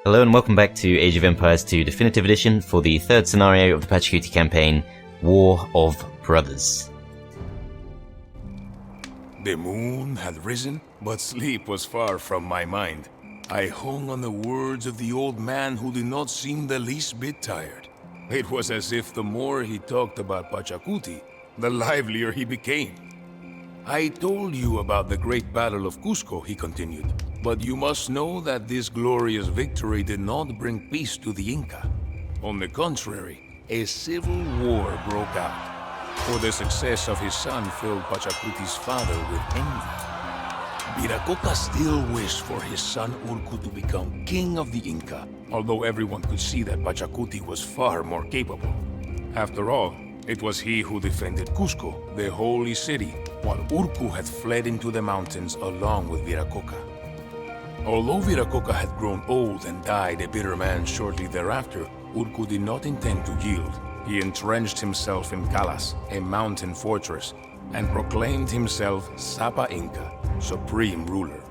Hello and welcome back to Age of Empires 2 Definitive Edition for the third scenario of the Pachacuti campaign, War of Brothers. The moon had risen, but sleep was far from my mind. I hung on the words of the old man who did not seem the least bit tired. It was as if the more he talked about Pachacuti, the livelier he became. I told you about the great battle of Cusco, he continued, but you must know that this glorious victory did not bring peace to the Inca. On the contrary, a civil war broke out, for the success of his son filled Pachacuti's father with envy. Viracocha still wished for his son Urco to become king of the Inca, although everyone could see that Pachacuti was far more capable. After all, it was he who defended Cusco, the holy city, while Urqu had fled into the mountains along with Viracocha. Although Viracocha had grown old and died a bitter man shortly thereafter, Urqu did not intend to yield. He entrenched himself in Calas, a mountain fortress, and proclaimed himself Sapa Inca, supreme ruler.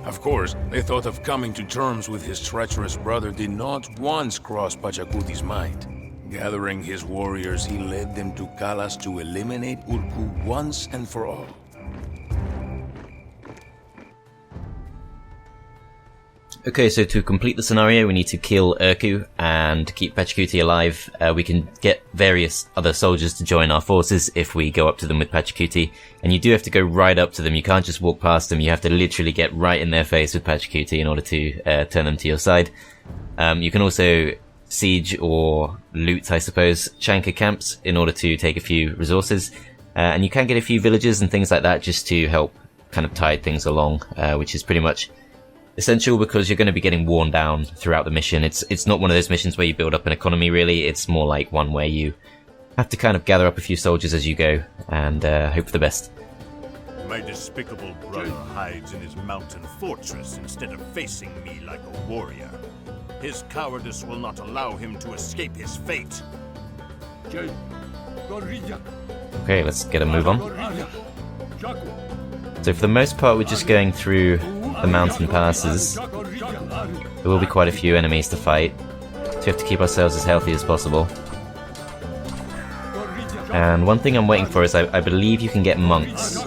Of course, the thought of coming to terms with his treacherous brother did not once cross Pachacuti's mind. Gathering his warriors, he led them to Calas to eliminate Urqu once and for all. Okay, so to complete the scenario we need to kill Urqu and keep Pachacuti alive. We can get various other soldiers to join our forces if we go up to them with Pachacuti, and you do have to go right up to them. You can't just walk past them, you have to literally get right in their face with Pachacuti in order to turn them to your side. You can also siege or loot, I suppose, Chanka camps in order to take a few resources, and you can get a few villages and things like that just to help kind of tide things along, which is pretty much essential because you're going to be getting worn down throughout the mission. It's not one of those missions where you build up an economy really, it's more like one where you have to kind of gather up a few soldiers as you go and hope for the best. My despicable brother hides in his mountain fortress instead of facing me like a warrior. His cowardice will not allow him to escape his fate. Okay, let's get a move on. So for the most part we're just going through the mountain passes. There will be quite a few enemies to fight, so we have to keep ourselves as healthy as possible. And one thing I'm waiting for is I believe you can get monks.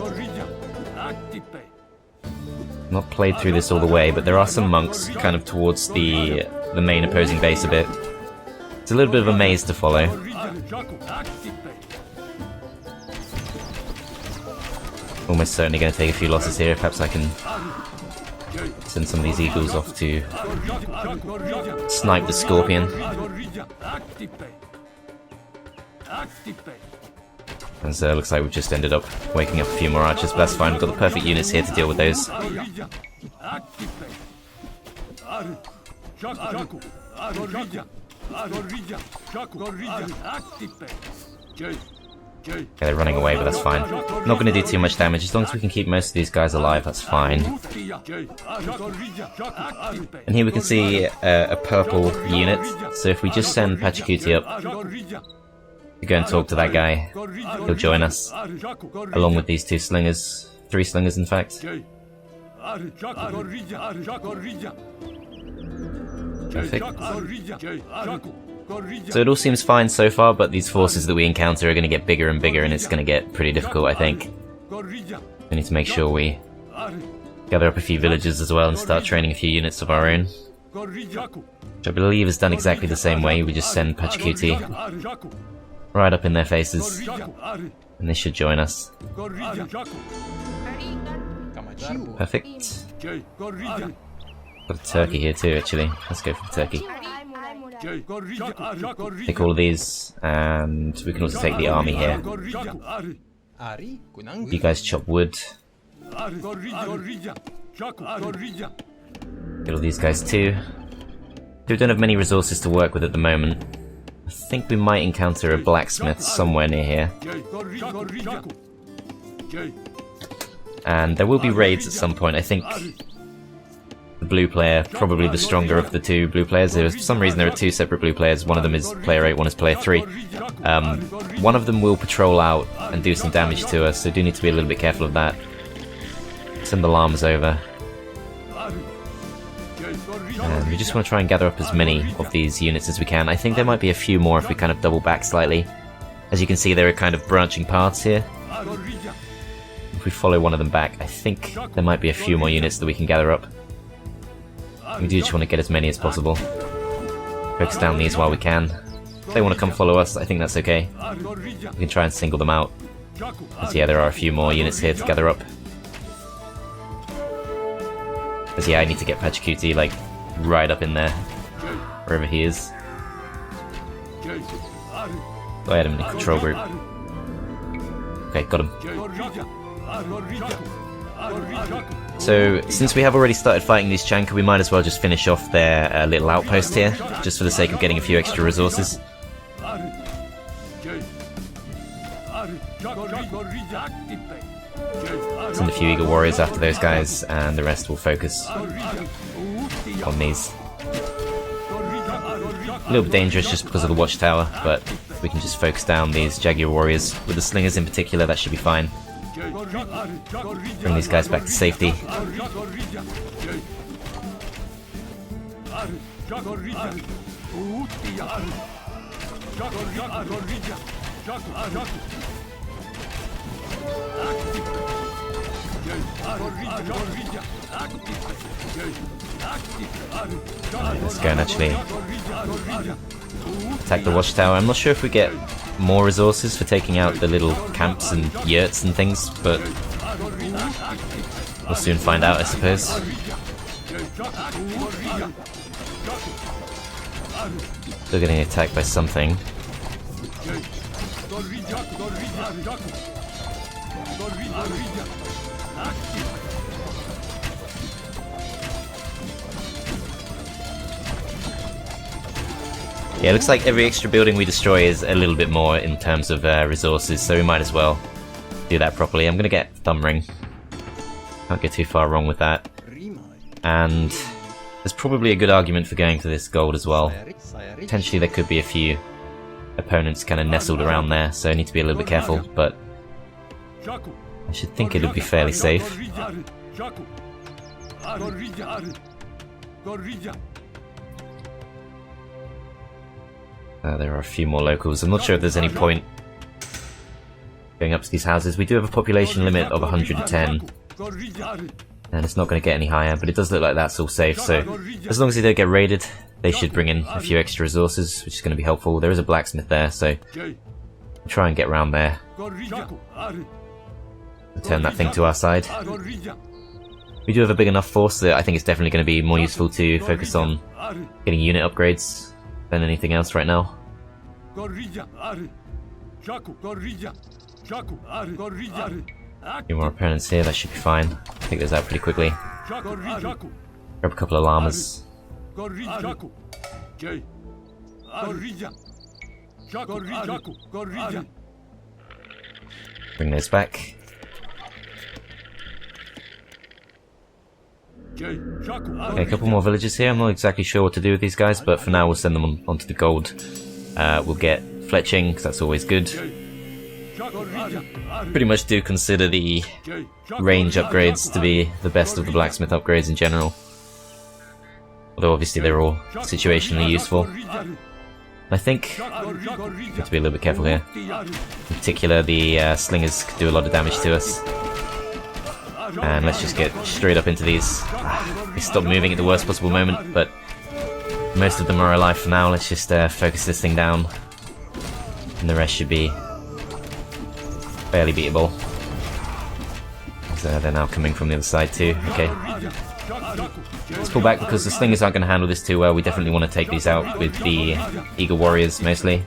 Not played through this all the way, but there are some monks kind of towards the main opposing base a bit. It's a little bit of a maze to follow. Almost certainly going to take a few losses here. Perhaps I can send some of these eagles off to snipe the scorpion. And so it looks like we've just ended up waking up a few more archers, but that's fine. We've got the perfect units here to deal with those. Okay, they're running away, but that's fine. Not going to do too much damage. As long as we can keep most of these guys alive, that's fine. And here we can see a purple unit. So if we just send Pachacuti up to go and talk to that guy, he'll join us, along with these two slingers. 3 slingers, in fact. Perfect. So it all seems fine so far, but these forces that we encounter are going to get bigger and bigger, and it's going to get pretty difficult, I think. We need to make sure we gather up a few villages as well and start training a few units of our own. Which I believe is done exactly the same way. We just send Pachacuti right up in their faces, and they should join us. Perfect. Got a turkey here too, actually. Let's go for the turkey. Take all of these, and we can also take the army here. You guys chop wood. Get all these guys too. We don't have many resources to work with at the moment. I think we might encounter a blacksmith somewhere near here. And there will be raids at some point. I think the blue player, probably the stronger of the two blue players. For some reason there are 2 separate blue players. One of them is player 8, one is player 3. One of them will patrol out and do some damage to us, so do need to be a little bit careful of that. Send the llamas over. And we just want to try and gather up as many of these units as we can. I think there might be a few more if we kind of double back slightly. As you can see, there are kind of branching paths here. If we follow one of them back, I think there might be a few more units that we can gather up. We do just want to get as many as possible. Focus down these while we can. If they want to come follow us, I think that's okay. We can try and single them out. As yeah, there are a few more units here to gather up. As yeah, I need to get Pachacuti, like, right up in there. Wherever he is. Oh, I had him in a control group. Okay, got him. So, since we have already started fighting these Chanka, we might as well just finish off their little outpost here, just for the sake of getting a few extra resources. Send a few Eagle Warriors after those guys, and the rest will focus on these. A little bit dangerous just because of the watchtower, but we can just focus down these Jaguar Warriors. With the Slingers in particular, that should be fine. Bring these guys back to safety. Let's go and actually attack the watchtower. I'm not sure if we get more resources for taking out the little camps and yurts and things, but we'll soon find out, I suppose. Still getting attacked by something. Yeah, it looks like every extra building we destroy is a little bit more in terms of resources, so we might as well do that properly. I'm gonna get Thumb Ring. Can't get too far wrong with that. And there's probably a good argument for going for this gold as well. Potentially there could be a few opponents kind of nestled around there, so I need to be a little bit careful, but I should think it would be fairly safe. There are a few more locals. I'm not sure if there's any point going up to these houses. We do have a population limit of 110, and it's not going to get any higher, but it does look like that's all safe, so as long as they don't get raided, they should bring in a few extra resources, which is going to be helpful. There is a blacksmith there, so try and get around there. Turn that thing to our side. We do have a big enough force that I think it's definitely going to be more useful to focus on getting unit upgrades than anything else right now. Few more opponents here, that should be fine. I think those out pretty quickly. Grab a couple of llamas. Bring those back. Okay, a couple more villages here. I'm not exactly sure what to do with these guys, but for now we'll send them onto the gold. We'll get fletching, because that's always good. Pretty much do consider the range upgrades to be the best of the blacksmith upgrades in general. Although obviously they're all situationally useful. I think we have to be a little bit careful here. In particular, the slingers could do a lot of damage to us. And let's just get straight up into these. They stop moving at the worst possible moment, but most of them are alive for now. Let's just focus this thing down, and the rest should be fairly beatable. So they're now coming from the other side too. Okay, let's pull back because the slingers aren't going to handle this too well. We definitely want to take these out with the Eagle Warriors mostly.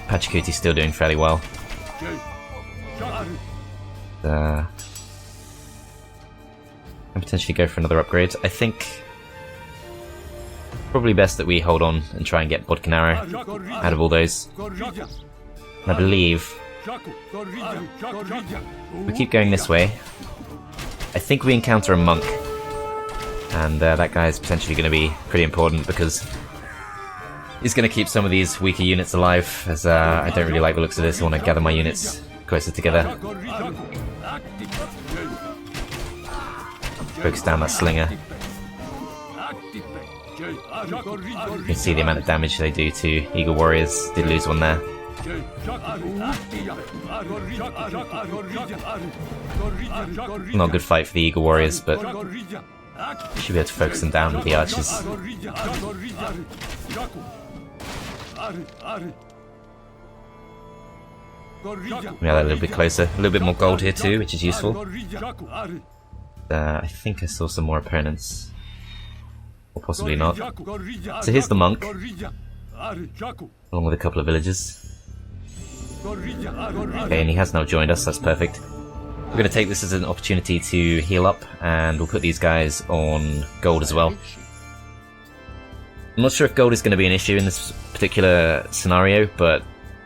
Pachacuti's still doing fairly well. And potentially go for another upgrade. I think probably best that we hold on and try and get Bodkinaro out of all those. And I believe we keep going this way. I think we encounter a monk, and that guy is potentially going to be pretty important because he's going to keep some of these weaker units alive. As I don't really like the looks of this. I want to gather my units closer together. Focus down that slinger. You can see the amount of damage they do to Eagle Warriors. Did lose one there. Not a good fight for the Eagle Warriors, but should be able to focus them down with the archers. Yeah, a little bit closer. A little bit more gold here too, which is useful. I think I saw some more opponents. Or possibly not. So here's the monk, along with a couple of villagers. Okay, and he has now joined us, that's perfect. We're going to take this as an opportunity to heal up, and we'll put these guys on gold as well. I'm not sure if gold is going to be an issue in this particular scenario, but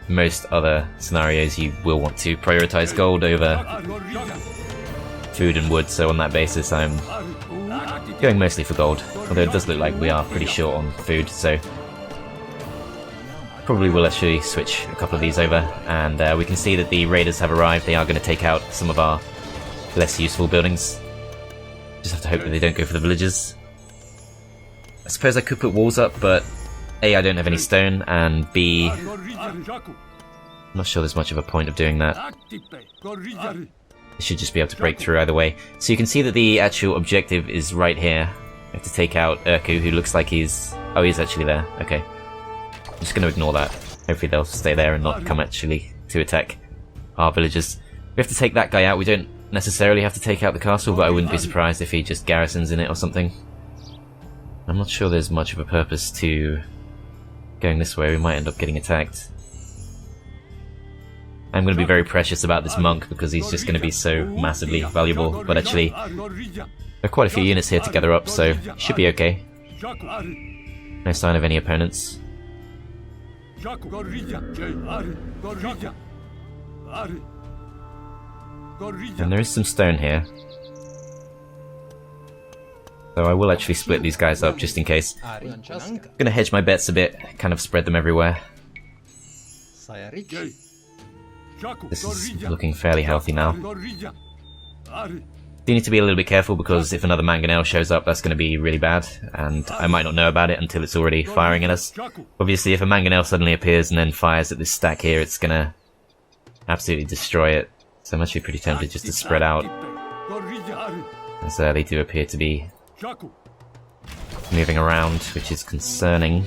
most other scenarios you will want to prioritize gold over food and wood, so on that basis I'm going mostly for gold, although it does look like we are pretty short on food, so probably will actually switch a couple of these over, and we can see that the raiders have arrived. They are going to take out some of our less useful buildings. Just have to hope that they don't go for the villages. I suppose I could put walls up, but A, I don't have any stone, and B, I'm not sure there's much of a point of doing that. They should just be able to break through either way. So you can see that the actual objective is right here. We have to take out Urqu, who looks like he's... oh, he's actually there. Okay. I'm just going to ignore that. Hopefully they'll stay there and not come actually to attack our villagers. We have to take that guy out. We don't necessarily have to take out the castle, but I wouldn't be surprised if he just garrisons in it or something. I'm not sure there's much of a purpose to going this way. We might end up getting attacked. I'm going to be very precious about this monk because he's just going to be so massively valuable, but actually there are quite a few units here to gather up, so should be okay. No sign of any opponents. And there is some stone here, so I will actually split these guys up just in case. I'm gonna hedge my bets a bit, kind of spread them everywhere. This is looking fairly healthy now. Do need to be a little bit careful because if another mangonel shows up, that's going to be really bad, and I might not know about it until it's already firing at us. Obviously, if a mangonel suddenly appears and then fires at this stack here, it's going to absolutely destroy it. So I'm actually pretty tempted just to spread out, as they do appear to be moving around, which is concerning.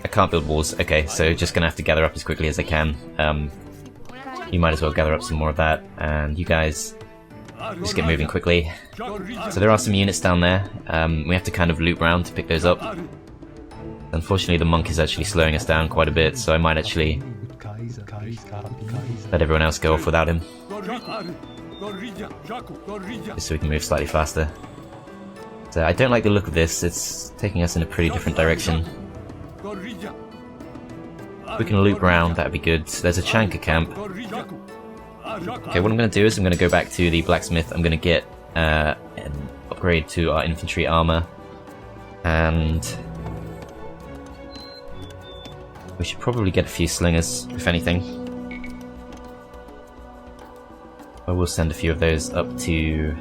I can't build walls. Okay, so just gonna have to gather up as quickly as I can. You might as well gather up some more of that, and you guys just get moving quickly. So there are some units down there. We have to kind of loop round to pick those up. Unfortunately, the monk is actually slowing us down quite a bit, so I might actually let everyone else go off without him, just so we can move slightly faster. So I don't like the look of this. It's taking us in a pretty different direction. If we can loop round, that'd be good. There's a Chanka camp. Okay, what I'm going to do is I'm going to go back to the blacksmith. I'm going to get an upgrade to our infantry armor, and we should probably get a few slingers, if anything. I will send a few of those up to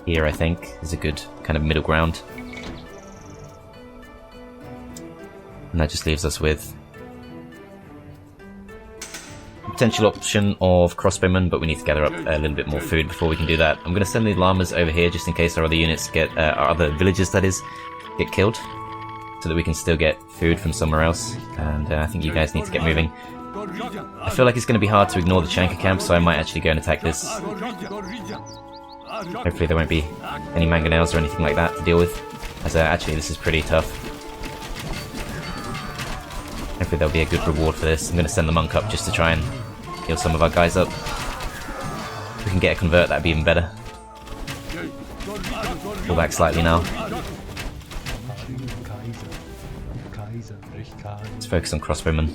here, I think, is a good kind of middle ground. And that just leaves us with a potential option of crossbowmen, but we need to gather up a little bit more food before we can do that. I'm going to send the llamas over here just in case our other units get, our other villagers that is, get killed, so that we can still get food from somewhere else. And I think you guys need to get moving. I feel like it's going to be hard to ignore the Chanka camp, so I might actually go and attack this. Hopefully there won't be any mangonels or anything like that to deal with, as actually this is pretty tough. Hopefully there'll be a good reward for this. I'm going to send the monk up just to try and heal some of our guys up. If we can get a convert, that'd be even better. Pull back slightly now. Let's focus on crossbowmen.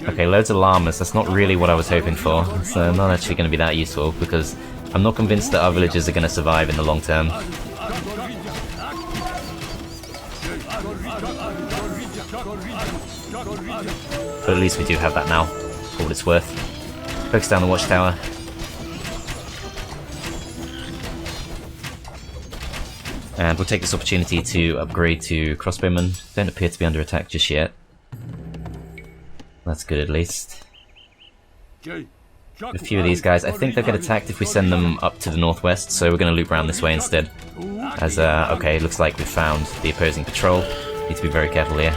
Okay, loads of llamas. That's not really what I was hoping for. It's not actually going to be that useful because I'm not convinced that our villagers are going to survive in the long term. But at least we do have that now, for what it's worth. Focus down the watchtower. And we'll take this opportunity to upgrade to crossbowmen. Don't appear to be under attack just yet. That's good at least. A few of these guys, I think they'll get attacked if we send them up to the northwest, so we're going to loop around this way instead. As, okay, it looks like we've found the opposing patrol. Need to be very careful here.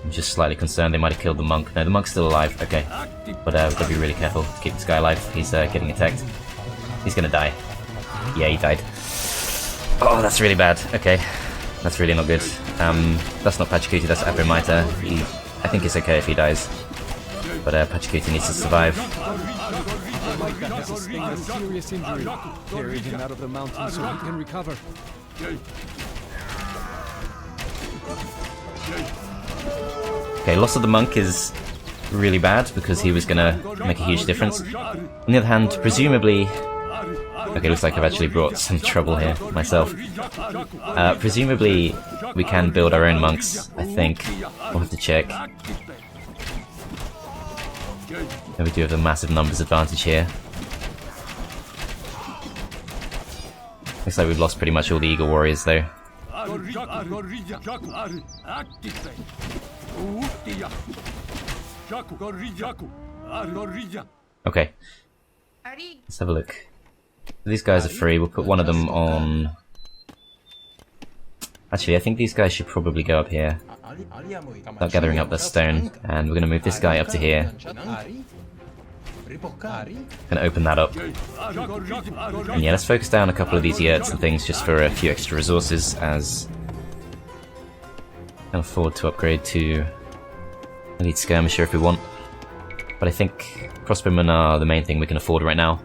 I'm just slightly concerned they might have killed the monk. No, the monk's still alive, okay. But we've got to be really careful to keep this guy alive. He's getting attacked. He's gonna die. Yeah, he died. Oh, that's really bad. Okay. That's really not good. That's not Pachacuti, that's Apo Mayta. I think it's okay if he dies. But Pachacuti needs to survive. Has sustained a serious injury. Carry him out of the mountain so he can recover. Okay, loss of the monk is really bad because he was gonna make a huge difference. On the other hand, presumably... Okay, looks like I've actually brought some trouble here myself. Presumably we can build our own monks, I think. We'll have to check. And we do have a massive numbers advantage here. Looks like we've lost pretty much all the Eagle Warriors though. Okay. Let's have a look. These guys are free, we'll put one of them on... Actually, I think these guys should probably go up here. Start gathering up the stone, and we're going to move this guy up to here. Gonna open that up. And yeah, let's focus down a couple of these yurts and things just for a few extra resources, as... can afford to upgrade to Elite Skirmisher if we want. But I think crossbowmen are the main thing we can afford right now.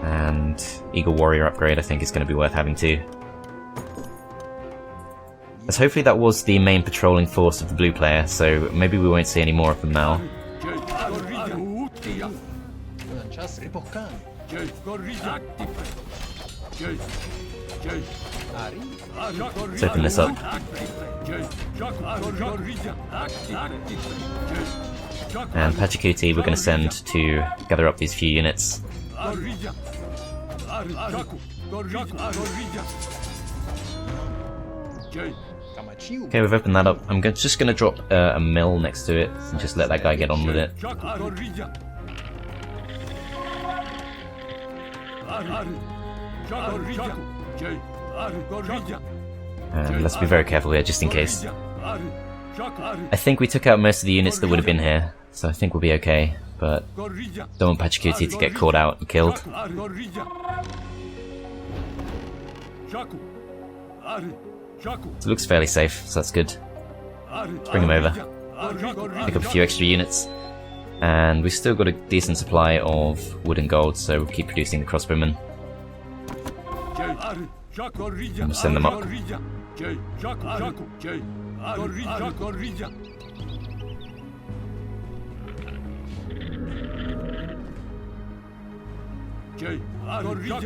And Eagle Warrior upgrade I think is going to be worth having too. As hopefully that was the main patrolling force of the blue player, so maybe we won't see any more of them now. Let's open this up. And Pachacuti we're going to send to gather up these few units. Okay, we've opened that up. I'm just going to drop a mill next to it and just let that guy get on with it. And let's be very careful here, just in case. I think we took out most of the units that would have been here, so I think we'll be okay, but don't want Pachacuti to get caught out and killed. So it looks fairly safe, so that's good. Let's bring him over. Pick up a few extra units. And we've still got a decent supply of wood and gold, so we'll keep producing the crossbowmen. And we'll send them up.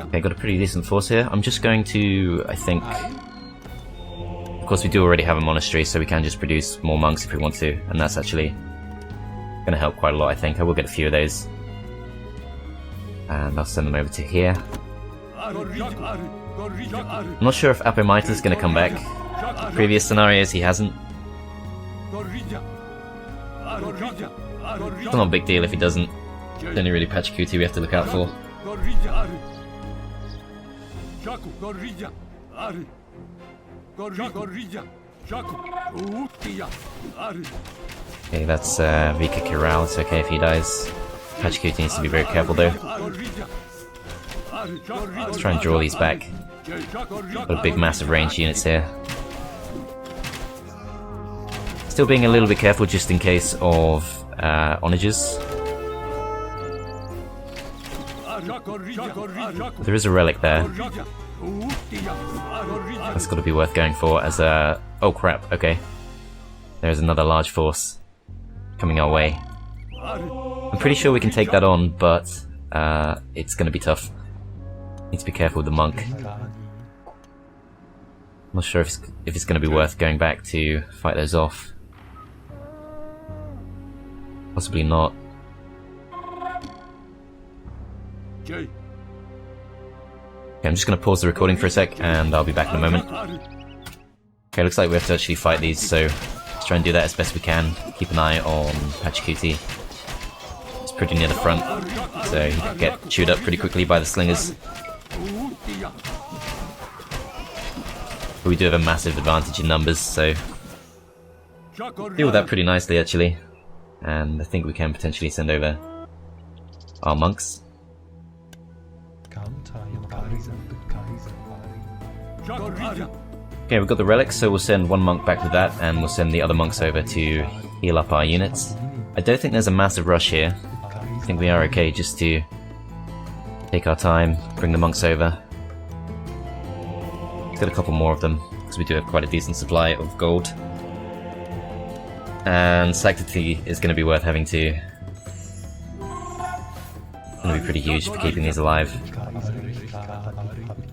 Okay, got a pretty decent force here. I'm just going to, I think... Of course we do already have a monastery, so we can just produce more monks if we want to, and that's actually going to help quite a lot, I think. I will get a few of those. And I'll send them over to here. I'm not sure if Apo Mayta is going to come back. In previous scenarios he hasn't. It's not a big deal if he doesn't. It's only really Pachacuti we have to look out for. Okay, that's Vicaquirao. It's okay if he dies. Pachacuti needs to be very careful though. Let's try and draw these back. Got a big massive range units here. Still being a little bit careful just in case of onages. There is a relic there. That's got to be worth going for as a... Oh crap, okay. There's another large force coming our way. I'm pretty sure we can take that on, but it's going to be tough. Need to be careful with the monk. I'm not sure if it's going to be worth going back to fight those off. Possibly not. Okay, I'm just going to pause the recording for a sec and I'll be back in a moment. Okay, looks like we have to actually fight these, so let's try and do that as best we can. Keep an eye on Pachacuti. It's pretty near the front, so he could get chewed up pretty quickly by the slingers. But we do have a massive advantage in numbers, so deal with that pretty nicely actually. And I think we can potentially send over our monks. Okay, we've got the relics, so we'll send one monk back with that, and we'll send the other monks over to heal up our units. I don't think there's a massive rush here. I think we are okay just to take our time, bring the monks over. Let's get a couple more of them, because we do have quite a decent supply of gold. And sanctity is going to be worth having too. It's going to be pretty huge for keeping these alive.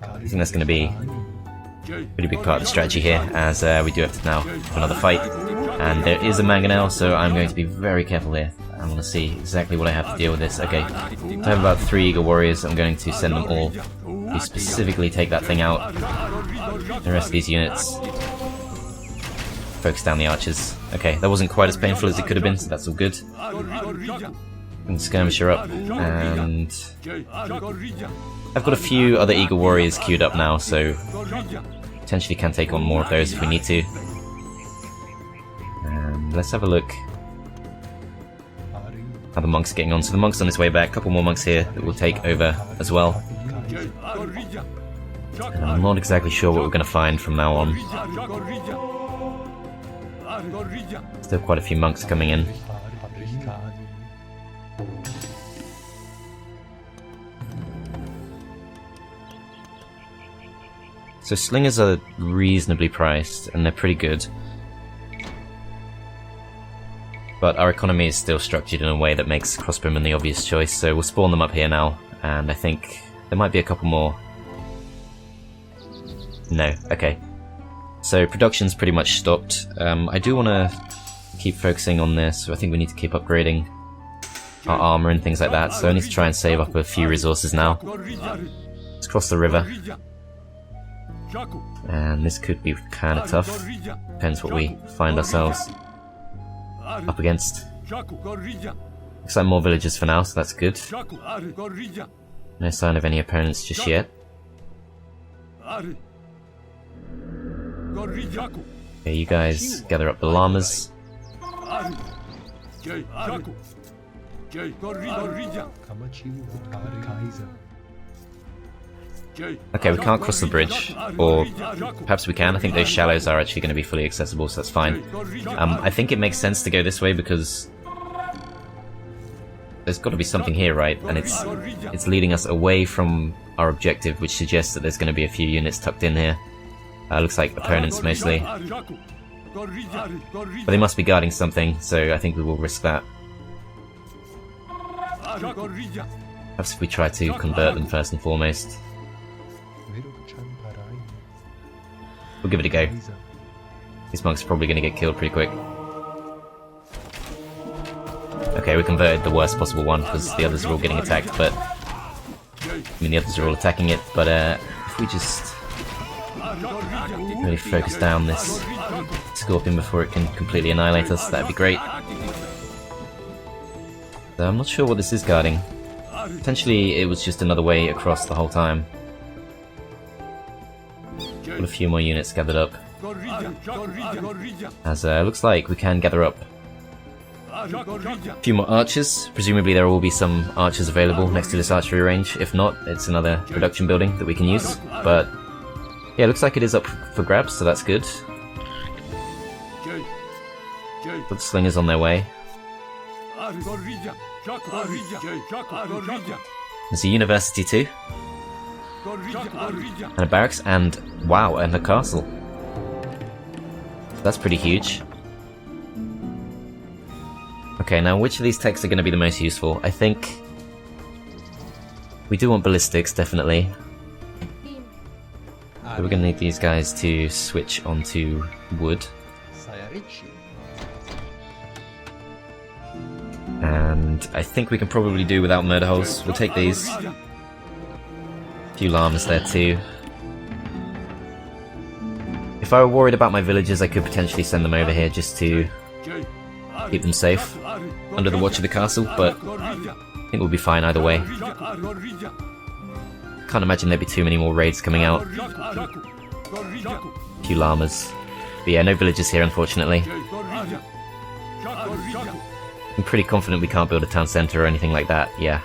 I think that's going to be a pretty big part of the strategy here, as we do have to now have another fight. And there is a mangonel, so I'm going to be very careful here. I'm going to see exactly what I have to deal with this. Okay, I have about 3 eagle warriors. I'm going to send them all to specifically take that thing out. The rest of these units focus down the archers. Okay, that wasn't quite as painful as it could have been, so that's all good. And skirmisher up, and I've got a few other eagle warriors queued up now, so potentially can take on more of those if we need to. And let's have a look how the monk's getting on. So the monk's on his way back, a couple more monks here that will take over as well. And I'm not exactly sure what we're going to find from now on. Still quite a few monks coming in. So slingers are reasonably priced, and they're pretty good. But our economy is still structured in a way that makes crossbowmen the obvious choice, so we'll spawn them up here now, and I think there might be a couple more. No, okay. So production's pretty much stopped. I do want to keep focusing on this, so I think we need to keep upgrading our armor and things like that, so I need to try and save up a few resources now. Let's cross the river. And this could be kind of tough. Depends what we find ourselves up against. Looks like more villagers for now, so that's good. No sign of any opponents just yet. Okay, you guys gather up the llamas. Okay, we can't cross the bridge, or perhaps we can. I think those shallows are actually going to be fully accessible, so that's fine. I think it makes sense to go this way because there's got to be something here, right? And it's leading us away from our objective, which suggests that there's going to be a few units tucked in here. Looks like opponents mostly. But they must be guarding something, so I think we will risk that. Perhaps if we try to convert them first and foremost. We'll give it a go. These monks are probably going to get killed pretty quick. Okay, we converted the worst possible one because the others are all getting attacked, but I mean the others are all attacking it, but if we just really focus down this scorpion before it can completely annihilate us, that'd be great. So I'm not sure what this is guarding. Potentially it was just another way across the whole time. Got a few more units gathered up. As looks like we can gather up a few more archers. Presumably there will be some archers available next to this archery range. If not, it's another production building that we can use. But yeah, it looks like it is up for grabs, so that's good. Got the slingers on their way. There's a university too. And a barracks, and wow, and a castle. That's pretty huge. Okay, now which of these techs are going to be the most useful? I think we do want ballistics, definitely. So we're going to need these guys to switch onto wood. And I think we can probably do without murder holes. We'll take these. A few llamas there too. If I were worried about my villagers, I could potentially send them over here just to keep them safe under the watch of the castle, but I think we'll be fine either way. Can't imagine there'd be too many more raids coming out. A few llamas. But yeah, no villagers here unfortunately. I'm pretty confident we can't build a town centre or anything like that, yeah.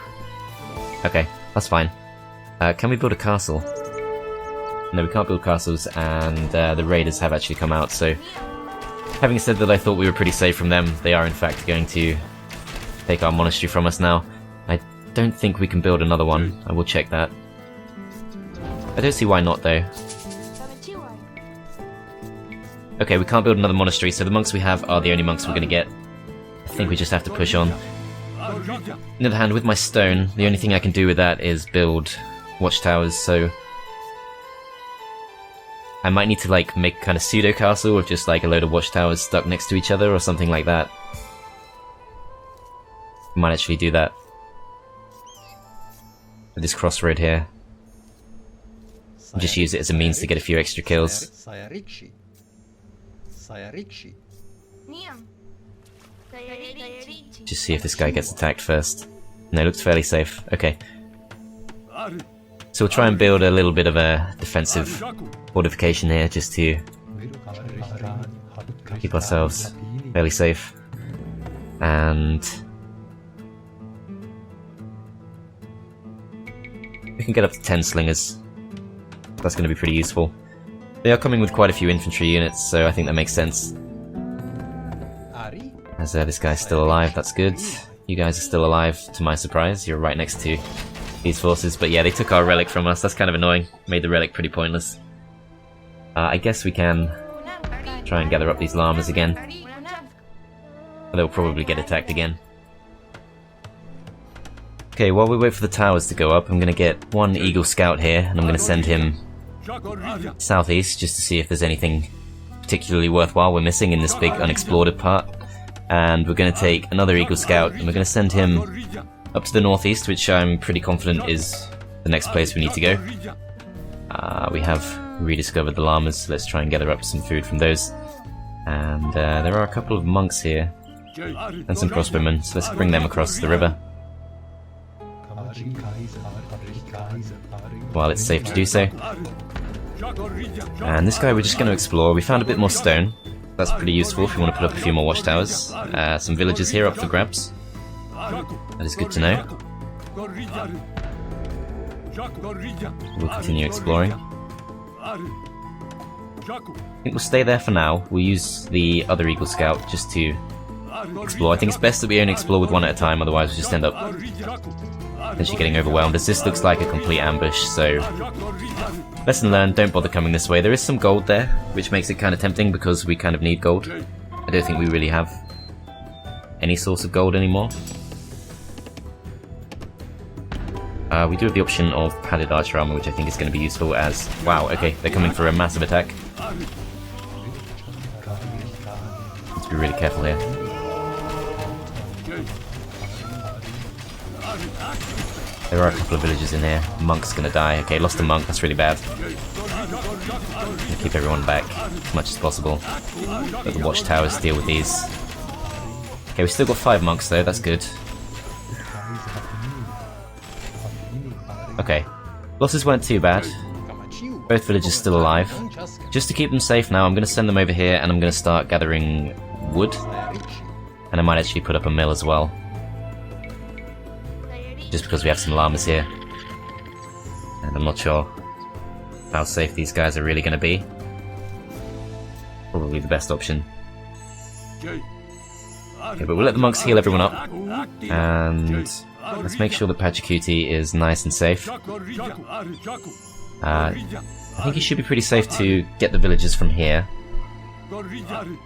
Okay, that's fine. Can we build a castle? No, we can't build castles, and the raiders have actually come out, so... Having said that I thought we were pretty safe from them, they are in fact going to take our monastery from us now. I don't think we can build another one, I will check that. I don't see why not though. Okay, we can't build another monastery, so the monks we have are the only monks we're going to get. I think we just have to push on. On the other hand, with my stone, the only thing I can do with that is build watchtowers, so... I might need to like make a kind of pseudo castle with just like a load of watchtowers stuck next to each other or something like that. I might actually do that. At this crossroad here. And just use it as a means to get a few extra kills. Just see if this guy gets attacked first. No, looks fairly safe. Okay. So we'll try and build a little bit of a defensive fortification here, just to keep ourselves fairly safe. And we can get up to 10 slingers. That's going to be pretty useful. They are coming with quite a few infantry units, so I think that makes sense. As this guy's still alive, that's good. You guys are still alive, to my surprise. You're right next to these forces, but yeah, they took our relic from us. That's kind of annoying. Made the relic pretty pointless. I guess we can try and gather up these llamas again. They'll probably get attacked again. Okay, while we wait for the towers to go up, I'm going to get one Eagle Scout here, and I'm going to send him southeast just to see if there's anything particularly worthwhile we're missing in this big unexplored part. And we're going to take another Eagle Scout, and we're going to send him up to the northeast, which I'm pretty confident is the next place we need to go. We have rediscovered the llamas, so let's try and gather up some food from those. And there are a couple of monks here, and some crossbowmen, so let's bring them across the river. While it's safe to do so. And this guy we're just going to explore. We found a bit more stone. That's pretty useful if you want to put up a few more watchtowers. Some villages here up for grabs. That is good to know. We'll continue exploring. I think we'll stay there for now. We'll use the other Eagle Scout just to explore. I think it's best that we only explore with one at a time, otherwise we'll just end up potentially getting overwhelmed, as this looks like a complete ambush, so... Lesson learned, don't bother coming this way. There is some gold there, which makes it kind of tempting because we kind of need gold. I don't think we really have any source of gold anymore. We do have the option of padded archer armor, which I think is going to be useful as... Wow, okay, they're coming for a massive attack. Let's be really careful here. There are a couple of villagers in here. Monk's gonna die. Okay, lost a monk, that's really bad. Gonna keep everyone back as much as possible. Let the watchtowers deal with these. Okay, we've still got 5 monks though, that's good. Okay, losses weren't too bad. Both villagers still alive. Just to keep them safe now, I'm gonna send them over here and I'm gonna start gathering wood. And I might actually put up a mill as well. Just because we have some llamas here. And I'm not sure how safe these guys are really going to be. Probably the best option. Okay, but we'll let the monks heal everyone up. And let's make sure that Pachacuti is nice and safe. I think he should be pretty safe to get the villagers from here.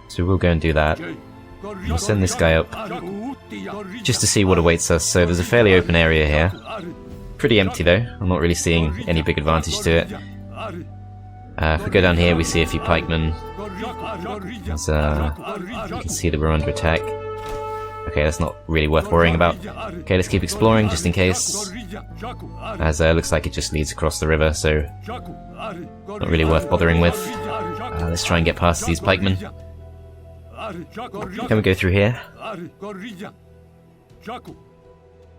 So we'll go and do that. We'll send this guy up just to see what awaits us. So there's a fairly open area here. Pretty empty though. I'm not really seeing any big advantage to it. If we go down here, we see a few pikemen. As, you can see that we're under attack. Okay, that's not really worth worrying about. Okay, let's keep exploring just in case. As looks like it just leads across the river, so not really worth bothering with. Let's try and get past these pikemen. Can we go through here?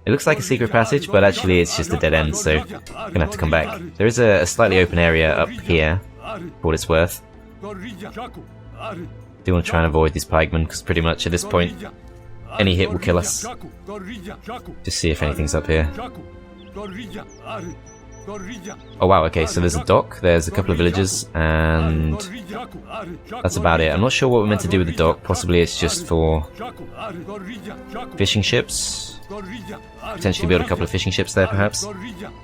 It looks like a secret passage, but actually it's just a dead end, so I'm gonna have to come back. There is a slightly open area up here, for what it's worth. Do want to try and avoid these pikemen, because pretty much at this point, any hit will kill us. Just see if anything's up here. Oh wow, okay, so there's a dock, there's a couple of villages, and that's about it. I'm not sure what we're meant to do with the dock. Possibly it's just for fishing ships. Potentially build a couple of fishing ships there, perhaps.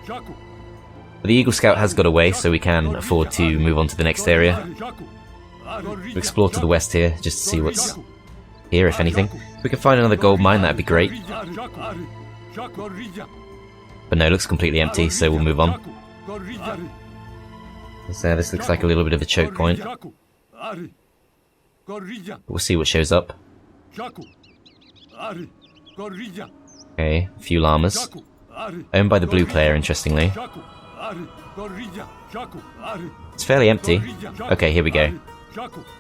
But the Eagle Scout has got away, so we can afford to move on to the next area. We'll explore to the west here, just to see what's here, if anything. If we can find another gold mine, that'd be great. But no, it looks completely empty, so we'll move on. So this looks like a little bit of a choke point. We'll see what shows up. Okay, a few llamas. Owned by the blue player, interestingly. It's fairly empty. Okay, here we go.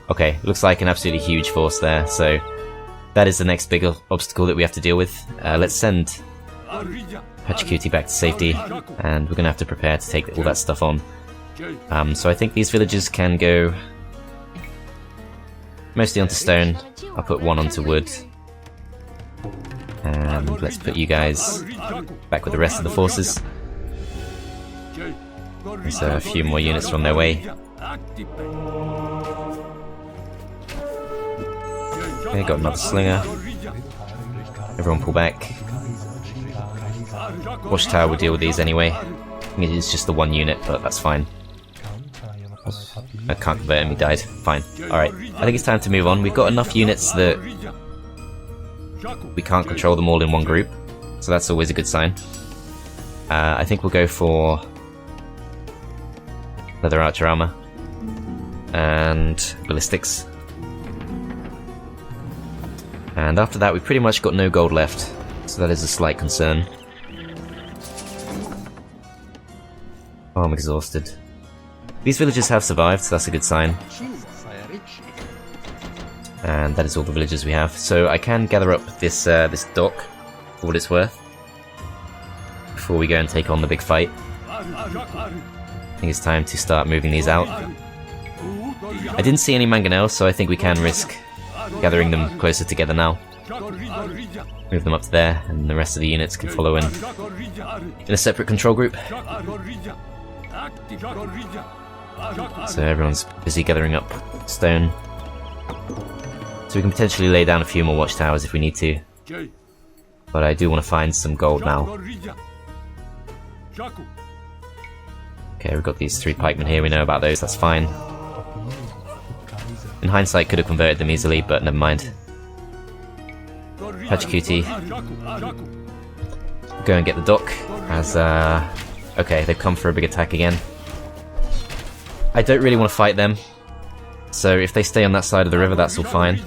Okay, looks like an absolutely huge force there, so that is the next big obstacle that we have to deal with. Let's send Pachacuti back to safety, and we're going to have to prepare to take all that stuff on. So I think these villages can go mostly onto stone. I'll put one onto wood. And let's put you guys back with the rest of the forces. There's a few more units on their way. Okay, got another slinger. Everyone pull back. Watchtower will deal with these anyway. I think it's just the one unit, but that's fine. I can't convert him, he died. Fine. Alright, I think it's time to move on. We've got enough units that we can't control them all in one group, so that's always a good sign. I think we'll go for leather archer armor and ballistics. And after that, we've pretty much got no gold left, so that is a slight concern. Oh, I'm exhausted. These villagers have survived, so that's a good sign. And that is all the villagers we have. So I can gather up this this dock for what it's worth before we go and take on the big fight. I think it's time to start moving these out. I didn't see any mangonels, so I think we can risk gathering them closer together now. Move them up to there, and the rest of the units can follow in a separate control group. So everyone's busy gathering up stone. So we can potentially lay down a few more watchtowers if we need to. But I do want to find some gold now. Okay, we've got these 3 pikemen here, we know about those, that's fine. In hindsight, could have converted them easily, but never mind. Pachacuti. Go and get the dock, as, okay, they've come for a big attack again. I don't really want to fight them, so if they stay on that side of the river, that's all fine.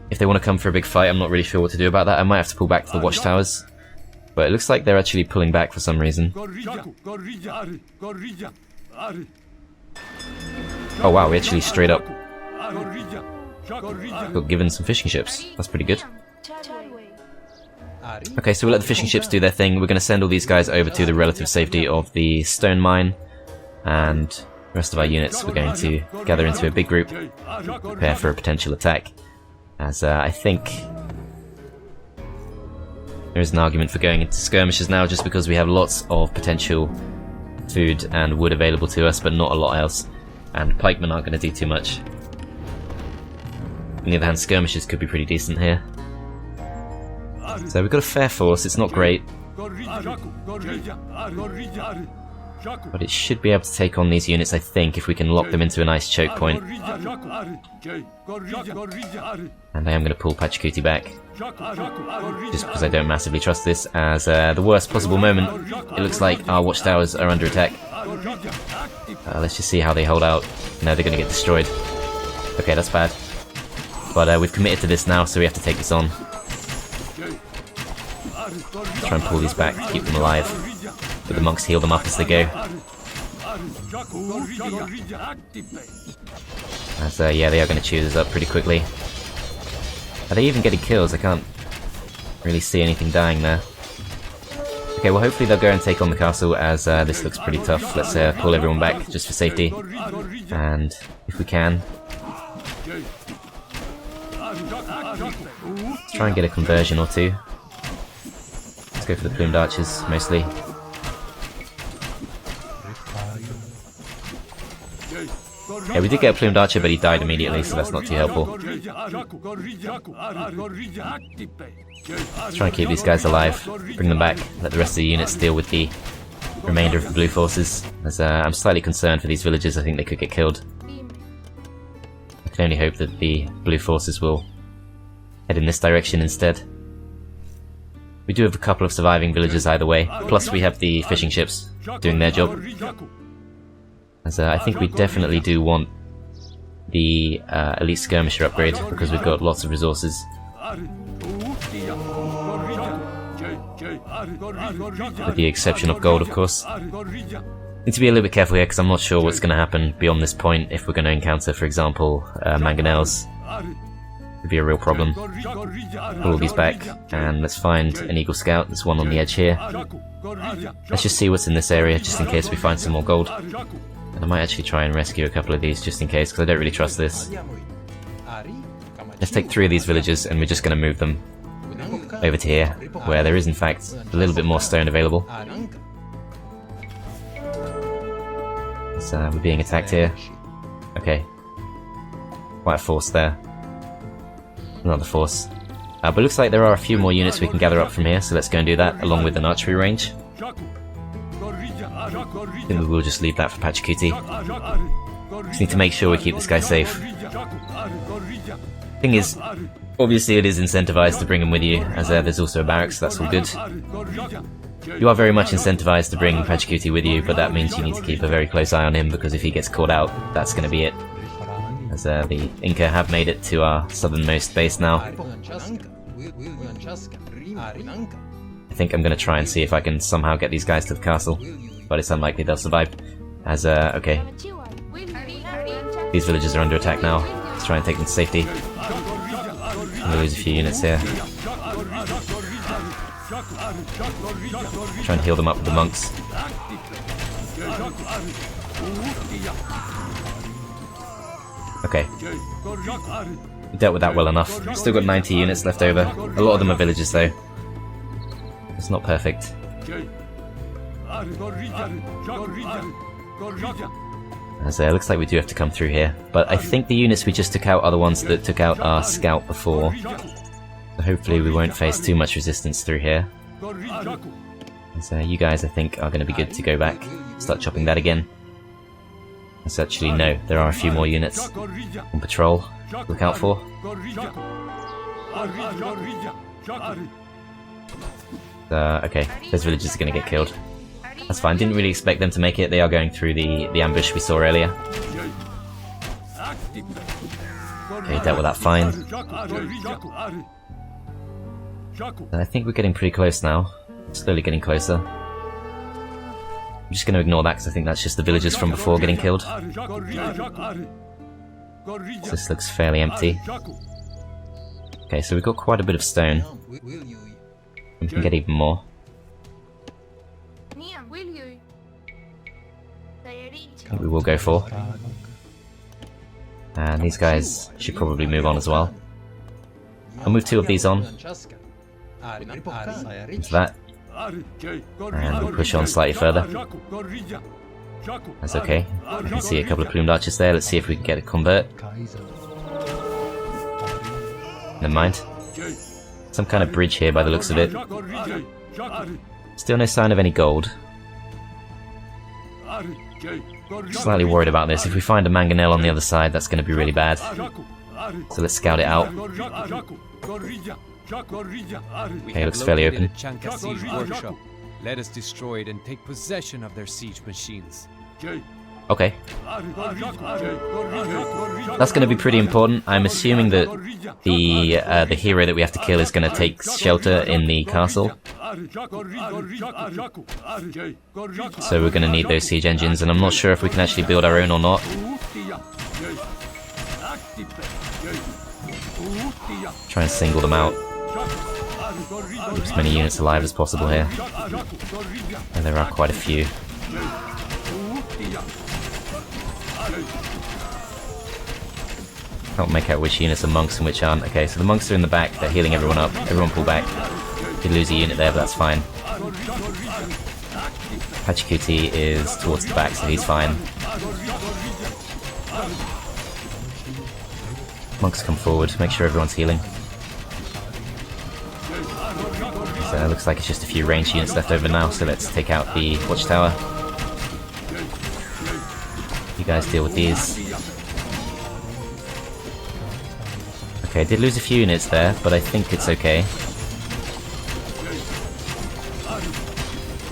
If they want to come for a big fight, I'm not really sure what to do about that. I might have to pull back to the watchtowers. But it looks like they're actually pulling back for some reason. Oh wow, we actually straight up got given some fishing ships. That's pretty good. Okay, so we'll let the fishing ships do their thing. We're going to send all these guys over to the relative safety of the stone mine. And the rest of our units we're going to gather into a big group, prepare for a potential attack. As I think there is an argument for going into skirmishes now, just because we have lots of potential food and wood available to us, but not a lot else. And pikemen aren't going to do too much. On the other hand, skirmishes could be pretty decent here. So we've got a fair force, it's not great. But it should be able to take on these units, I think, if we can lock them into a nice choke point. And I am going to pull Pachacuti back, just because I don't massively trust this, as the worst possible moment, it looks like our watchtowers are under attack. Let's just see how they hold out. No, they're going to get destroyed. Okay, that's bad. But we've committed to this now, so we have to take this on. Try and pull these back, keep them alive. But the monks heal them up as they go. As, yeah, they are going to chew this up pretty quickly. Are they even getting kills? I can't really see anything dying there. Okay, well hopefully they'll go and take on the castle, as this looks pretty tough. Let's pull everyone back, just for safety. And if we can, let's try and get a conversion or two. Let's go for the plumed archers, mostly. Yeah, we did get a plumed archer, but he died immediately, so that's not too helpful. Let's try and keep these guys alive, bring them back, let the rest of the units deal with the remainder of the blue forces, as I'm slightly concerned for these villagers. I think they could get killed. I can only hope that the blue forces will head in this direction instead. We do have a couple of surviving villagers either way, plus we have the fishing ships doing their job. As I think we definitely do want the elite skirmisher upgrade, because we've got lots of resources. With the exception of gold, of course. Need to be a little bit careful here, because I'm not sure what's going to happen beyond this point. If we're going to encounter, for example, mangonels, it would be a real problem. Pull all these back, and let's find an Eagle Scout. There's one on the edge here. Let's just see what's in this area, just in case we find some more gold. And I might actually try and rescue a couple of these, just in case, because I don't really trust this. Let's take 3 of these villagers, and we're just going to move them over to here, where there is in fact a little bit more stone available. So we're being attacked here. Okay. Quite a force there. Another force. But it looks like there are a few more units we can gather up from here, so let's go and do that, along with an archery range. I think we will just leave that for Pachacuti. Just need to make sure we keep this guy safe. Thing is, obviously it is incentivized to bring him with you, as there's also a barracks, so that's all good. You are very much incentivized to bring Pachacuti with you, but that means you need to keep a very close eye on him, because if he gets caught out, that's going to be it. As the Inca have made it to our southernmost base now. I think I'm going to try and see if I can somehow get these guys to the castle, but it's unlikely they'll survive. As, okay. These villagers are under attack now. Let's try and take them to safety. We'll lose a few units here. Try and heal them up with the monks. Okay. We dealt with that well enough. Still got 90 units left over. A lot of them are villagers though. It's not perfect. As looks like we do have to come through here. But I think the units we just took out are the ones that took out our scout before. So hopefully we won't face too much resistance through here. So you guys I think are going to be good to go back. Start chopping that again. Let's actually no, there are a few more units on patrol. Look out for. Okay, those villagers are going to get killed. That's fine, didn't really expect them to make it. They are going through the ambush we saw earlier. Okay, dealt with that fine. And I think we're getting pretty close now. Slowly getting closer. I'm just going to ignore that because I think that's just the villagers from before getting killed. So this looks fairly empty. Okay, so we've got quite a bit of stone. We can get even more. We will go for. And these guys should probably move on as well. I'll move 2 of these on. Into that. And we'll push on slightly further. That's okay. I can see a couple of plumed archers there. Let's see if we can get a convert. Never mind. Some kind of bridge here by the looks of it. Still no sign of any gold. Slightly worried about this. If we find a mangonel on the other side, that's going to be really bad. So let's scout it out. Okay, looks fairly open. Workshop. Let us destroy it and take possession of their siege machines. Okay. That's going to be pretty important. I'm assuming that the hero that we have to kill is going to take shelter in the castle. So we're going to need those siege engines, and I'm not sure if we can actually build our own or not. Try and single them out. Keep as many units alive as possible here. And there are quite a few. Can't make out which units are monks and which aren't. Okay, so the monks are in the back, they're healing everyone up. Everyone pull back. Did lose a unit there, but that's fine. Pachacuti is towards the back, so he's fine. Monks come forward, make sure everyone's healing. So it looks like it's just a few ranged units left over now, so let's take out the watchtower. You guys deal with these. Okay, did lose a few units there, but I think it's okay.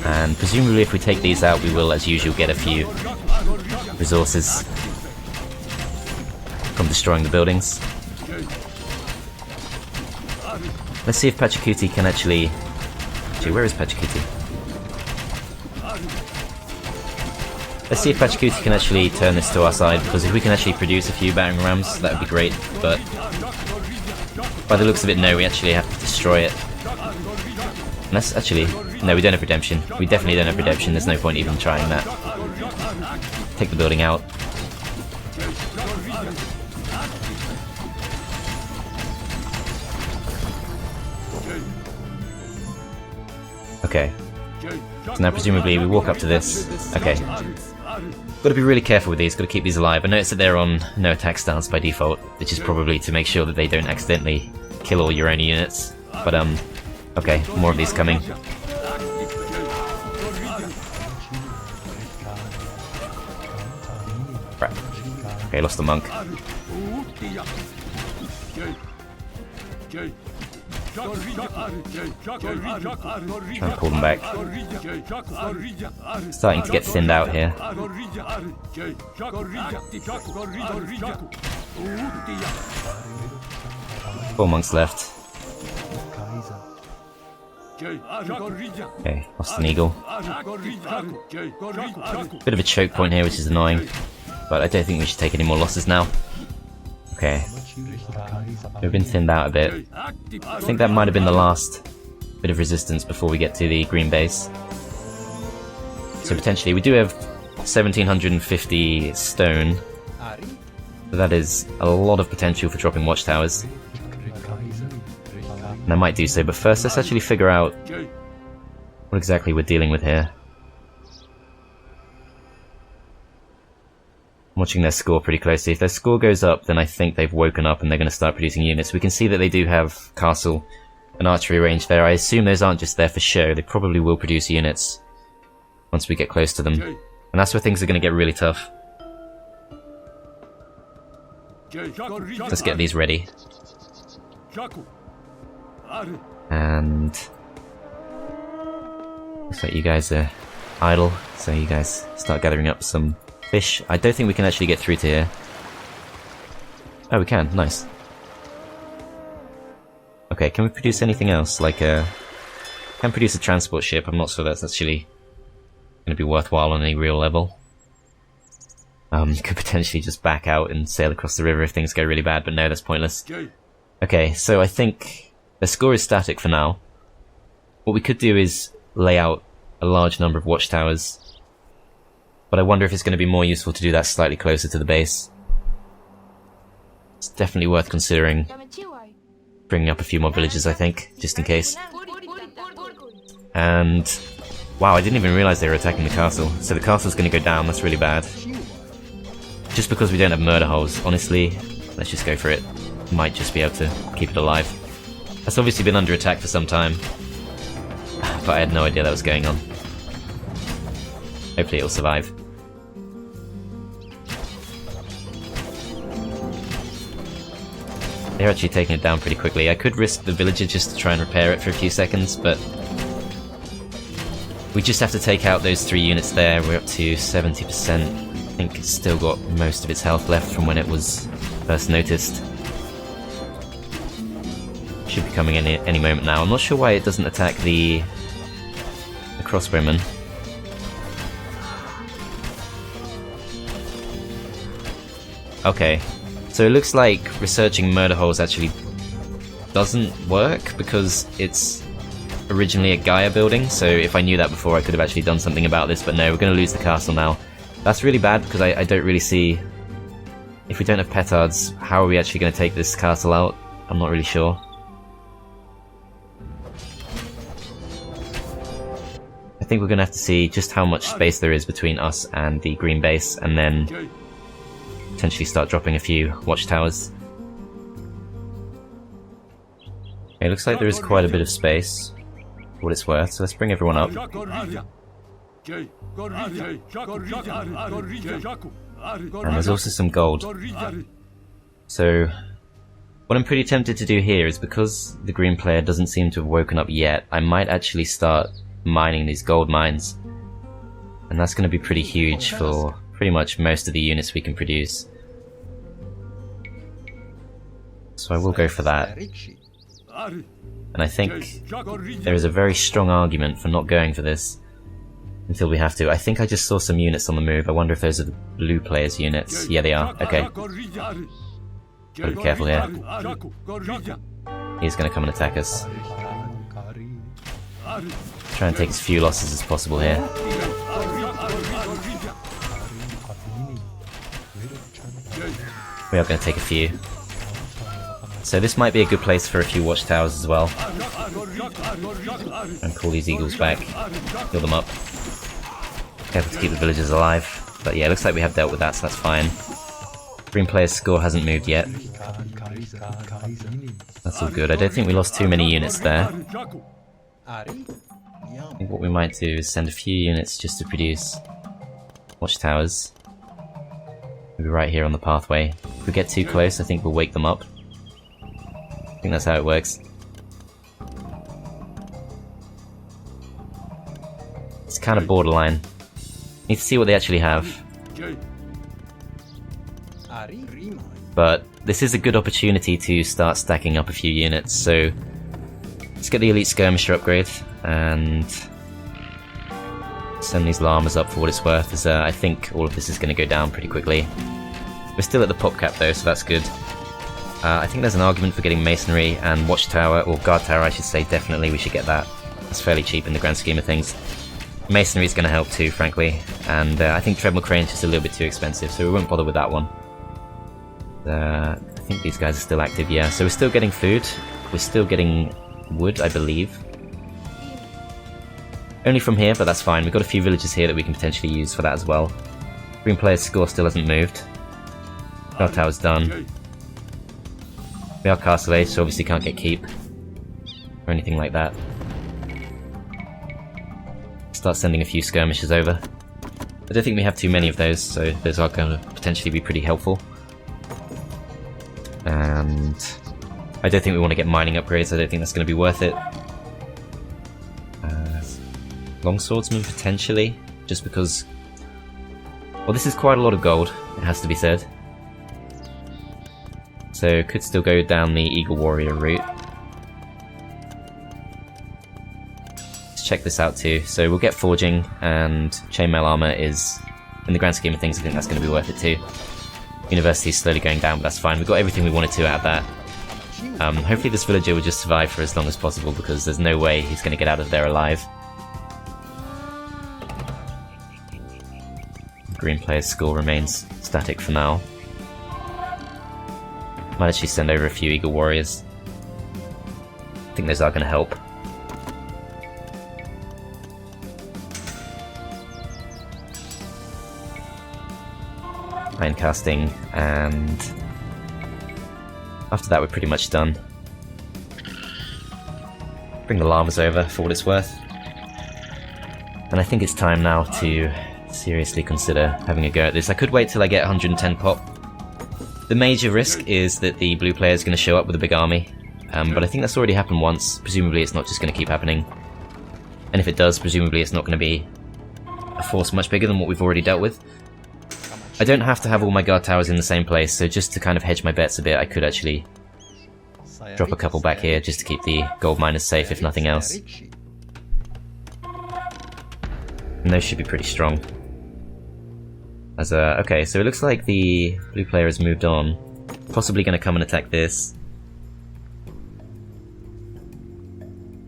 And presumably if we take these out, we will, as usual, get a few resources from destroying the buildings. Let's see if Pachacuti can actually... Actually, where is Pachacuti? Let's see if Pachacuti can actually turn this to our side, because if we can actually produce a few battering rams, that would be great, but... By the looks of it, no, we actually have to destroy it. And that's actually... No, we don't have redemption. We definitely don't have redemption, there's no point even trying that. Take the building out. Okay. So now presumably we walk up to this. Okay. Gotta be really careful with these, gotta keep these alive. I noticed that they're on no attack stance by default, which is probably to make sure that they don't accidentally kill all your own units. But okay, more of these coming. Right. Okay, lost the monk. Try and pull them back. Starting to get thinned out here. 4 monks left. Okay, lost an eagle. Bit of a choke point here, which is annoying. But I don't think we should take any more losses now. Okay. We've been thinned out a bit. I think that might have been the last bit of resistance before we get to the green base. So potentially, we do have 1750 stone. So that is a lot of potential for dropping watchtowers. And I might do so, but first let's actually figure out what exactly we're dealing with here. I'm watching their score pretty closely. If their score goes up, then I think they've woken up and they're going to start producing units. We can see that they do have castle and archery range there. I assume those aren't just there for show. They probably will produce units once we get close to them. And that's where things are going to get really tough. Let's get these ready. And looks like you guys are idle, so you guys start gathering up some fish. I don't think we can actually get through to here. Oh, we can. Nice. Okay, can we produce anything else? Like can produce a transport ship. I'm not sure that's actually going to be worthwhile on any real level. Could potentially just back out and sail across the river if things go really bad, but no, that's pointless. Okay, so I think the score is static for now. What we could do is lay out a large number of watchtowers, but I wonder if it's going to be more useful to do that slightly closer to the base. It's definitely worth considering bringing up a few more villages, I think, just in case. And wow, I didn't even realize they were attacking the castle. So the castle's going to go down, that's really bad. Just because we don't have murder holes, honestly, let's just go for it. Might just be able to keep it alive. That's obviously been under attack for some time, but I had no idea that was going on. Hopefully it'll survive. They're actually taking it down pretty quickly. I could risk the villager just to try and repair it for a few seconds, but we just have to take out those 3 units there. We're up to 70%. I think it's still got most of its health left from when it was first noticed. Should be coming in any moment now. I'm not sure why it doesn't attack the crossbowmen. Okay, so it looks like researching murder holes actually doesn't work because it's originally a Gaia building, so if I knew that before I could have actually done something about this, but no, we're going to lose the castle now. That's really bad because I don't really see... If we don't have petards, how are we actually going to take this castle out? I'm not really sure. I think we're going to have to see just how much space there is between us and the green base, and then potentially start dropping a few watchtowers. Okay, it looks like there is quite a bit of space, for what it's worth, so let's bring everyone up. And there's also some gold. So, what I'm pretty tempted to do here is, because the green player doesn't seem to have woken up yet, I might actually start mining these gold mines. And that's going to be pretty huge for pretty much most of the units we can produce. So I will go for that. And I think there is a very strong argument for not going for this until we have to. I think I just saw some units on the move. I wonder if those are the blue players' units. Yeah, they are. Okay. Gotta be careful here. He's gonna come and attack us. Try and take as few losses as possible here. We are going to take a few. So this might be a good place for a few watchtowers as well. And pull these eagles back. Heal them up. Careful to keep the villagers alive. But yeah, it looks like we have dealt with that, so that's fine. Green player's score hasn't moved yet. That's all good. I don't think we lost too many units there. I think what we might do is send a few units just to produce watchtowers. Maybe right here on the pathway. If we get too close, I think we'll wake them up. I think that's how it works. It's kind of borderline. Need to see what they actually have. But this is a good opportunity to start stacking up a few units, so let's get the elite skirmisher upgrade and send these llamas up for what it's worth, as I think all of this is going to go down pretty quickly. We're still at the pop cap though, so that's good. I think there's an argument for getting masonry and watchtower, or guard tower I should say. Definitely we should get that. It's fairly cheap in the grand scheme of things. Masonry is going to help too, frankly, and I think treadmill crane is just a little bit too expensive, so we won't bother with that one. I think these guys are still active, yeah, so we're still getting food. We're still getting wood, I believe. Only from here, but that's fine. We've got a few villages here that we can potentially use for that as well. Green player's score still hasn't moved. Guard tower's done. We are castle age, so obviously can't get keep or anything like that. Start sending a few skirmishers over. I don't think we have too many of those, so those are going to potentially be pretty helpful. And I don't think we want to get mining upgrades. I don't think that's going to be worth it. Longswordsman potentially, just because, well, this is quite a lot of gold, it has to be said. So could still go down the Eagle Warrior route. Let's check this out too. So we'll get forging, and chainmail armor is, in the grand scheme of things, I think that's going to be worth it too. University's slowly going down, but that's fine. We've got everything we wanted to out of that. Hopefully this villager will just survive for as long as possible, because there's no way he's going to get out of there alive. Green player's score remains static for now. Might actually send over a few Eagle Warriors. I think those are going to help. Iron casting, and after that we're pretty much done. Bring the llamas over for what it's worth. And I think it's time now to seriously consider having a go at this. I could wait till I get 110 pop, The major risk is that the blue player is going to show up with a big army, but I think that's already happened once. Presumably it's not just going to keep happening. And if it does, presumably it's not going to be a force much bigger than what we've already dealt with. I don't have to have all my guard towers in the same place, so just to kind of hedge my bets a bit, I could actually drop a couple back here just to keep the gold miners safe, if nothing else. And those should be pretty strong. Okay, so it looks like the blue player has moved on. Possibly going to come and attack this.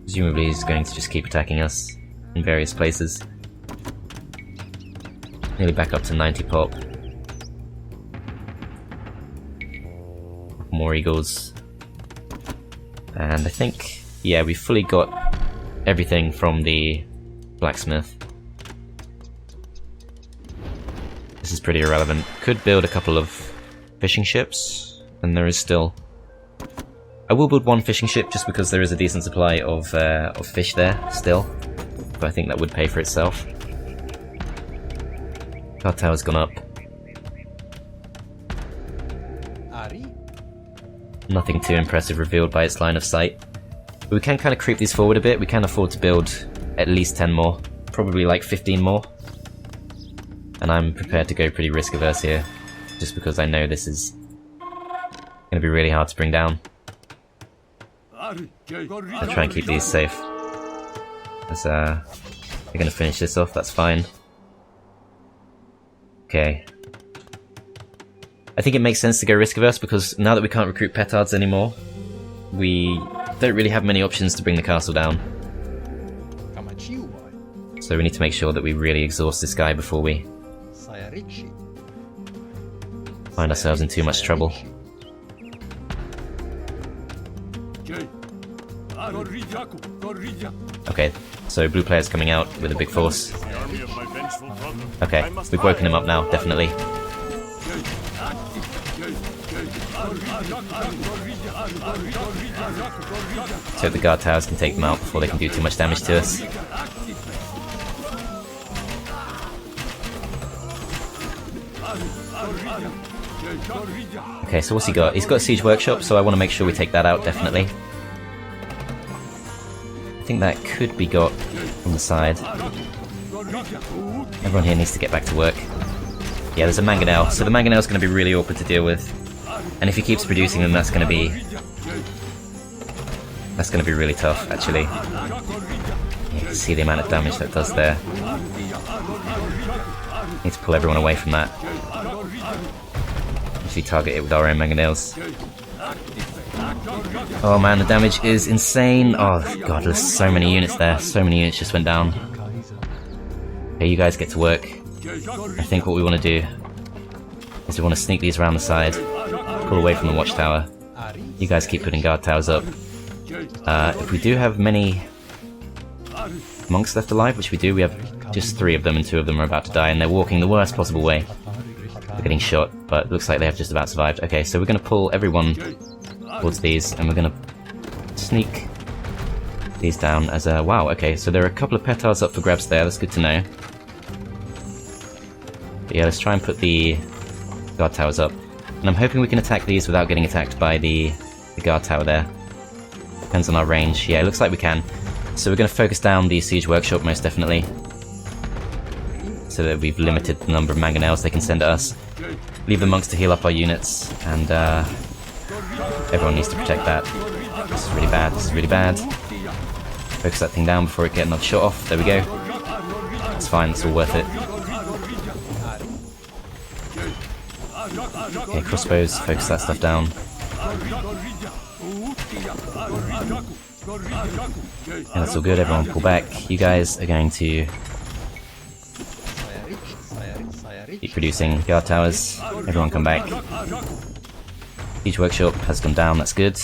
Presumably he's going to just keep attacking us in various places. Nearly back up to 90 pop. More eagles. And I think, yeah, we've fully got everything from the blacksmith. This is pretty irrelevant. Could build a couple of fishing ships, and there is still... I will build one fishing ship just because there is a decent supply of fish there still, but I think that would pay for itself. Guard tower's gone up. Nothing too impressive revealed by its line of sight. But we can kind of creep these forward a bit. We can afford to build at least 10 more, probably like 15 more. And I'm prepared to go pretty risk averse here, just because I know this is going to be really hard to bring down. I'll try and keep these safe. As they're going to finish this off, that's fine. Okay. I think it makes sense to go risk averse because now that we can't recruit petards anymore, we don't really have many options to bring the castle down. So we need to make sure that we really exhaust this guy before we find ourselves in too much trouble. Okay, so blue player's coming out with a big force. Okay, we've woken him up now, definitely. So the guard towers can take them out before they can do too much damage to us. Okay, so what's he got? He's got a siege workshop, so I want to make sure we take that out, definitely. I think that could be got from the side. Everyone here needs to get back to work. Yeah, there's a mangonel, so the mangonel is going to be really awkward to deal with. And if he keeps producing them, that's going to be really tough, actually. You can see the amount of damage that does there. Need to pull everyone away from that. Actually target it with our own mangonels. Oh man, the damage is insane. Oh god, there's so many units there. So many units just went down. Okay, you guys get to work. I think what we want to do is we want to sneak these around the side, pull away from the watchtower. You guys keep putting guard towers up. If we do have many monks left alive, which we do, we have just 3 of them and 2 of them are about to die, and they're walking the worst possible way. They're getting shot, but it looks like they have just about survived. Okay, so we're going to pull everyone towards these, and we're going to sneak these down as a... Wow, okay, so there are a couple of petards up for grabs there, that's good to know. But yeah, let's try and put the guard towers up. And I'm hoping we can attack these without getting attacked by the guard tower there. Depends on our range. Yeah, it looks like we can. So we're going to focus down the siege workshop most definitely, so that we've limited the number of mangonels they can send at us. Leave the monks to heal up our units, and everyone needs to protect that. This is really bad, this is really bad. Focus that thing down before it gets another shot off. There we go. It's fine, it's all worth it. Okay, crossbows, focus that stuff down. Yeah, that's all good, everyone pull back. You guys are going to keep producing guard towers. Everyone come back. Siege workshop has gone down, that's good.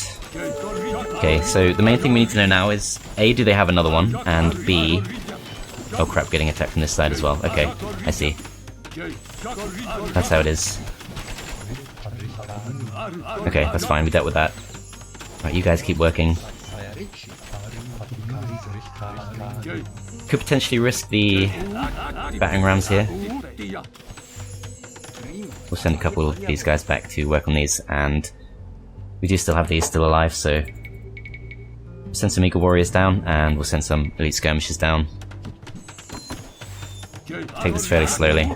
Okay, so the main thing we need to know now is A, do they have another one? And B... Oh crap, getting attacked from this side as well. Okay, I see. That's how it is. Okay, that's fine, we dealt with that. Right, you guys keep working. Could potentially risk the battering rams here. We'll send a couple of these guys back to work on these, and we do still have these still alive, so send some Eagle Warriors down, and we'll send some Elite Skirmishers down. Take this fairly slowly.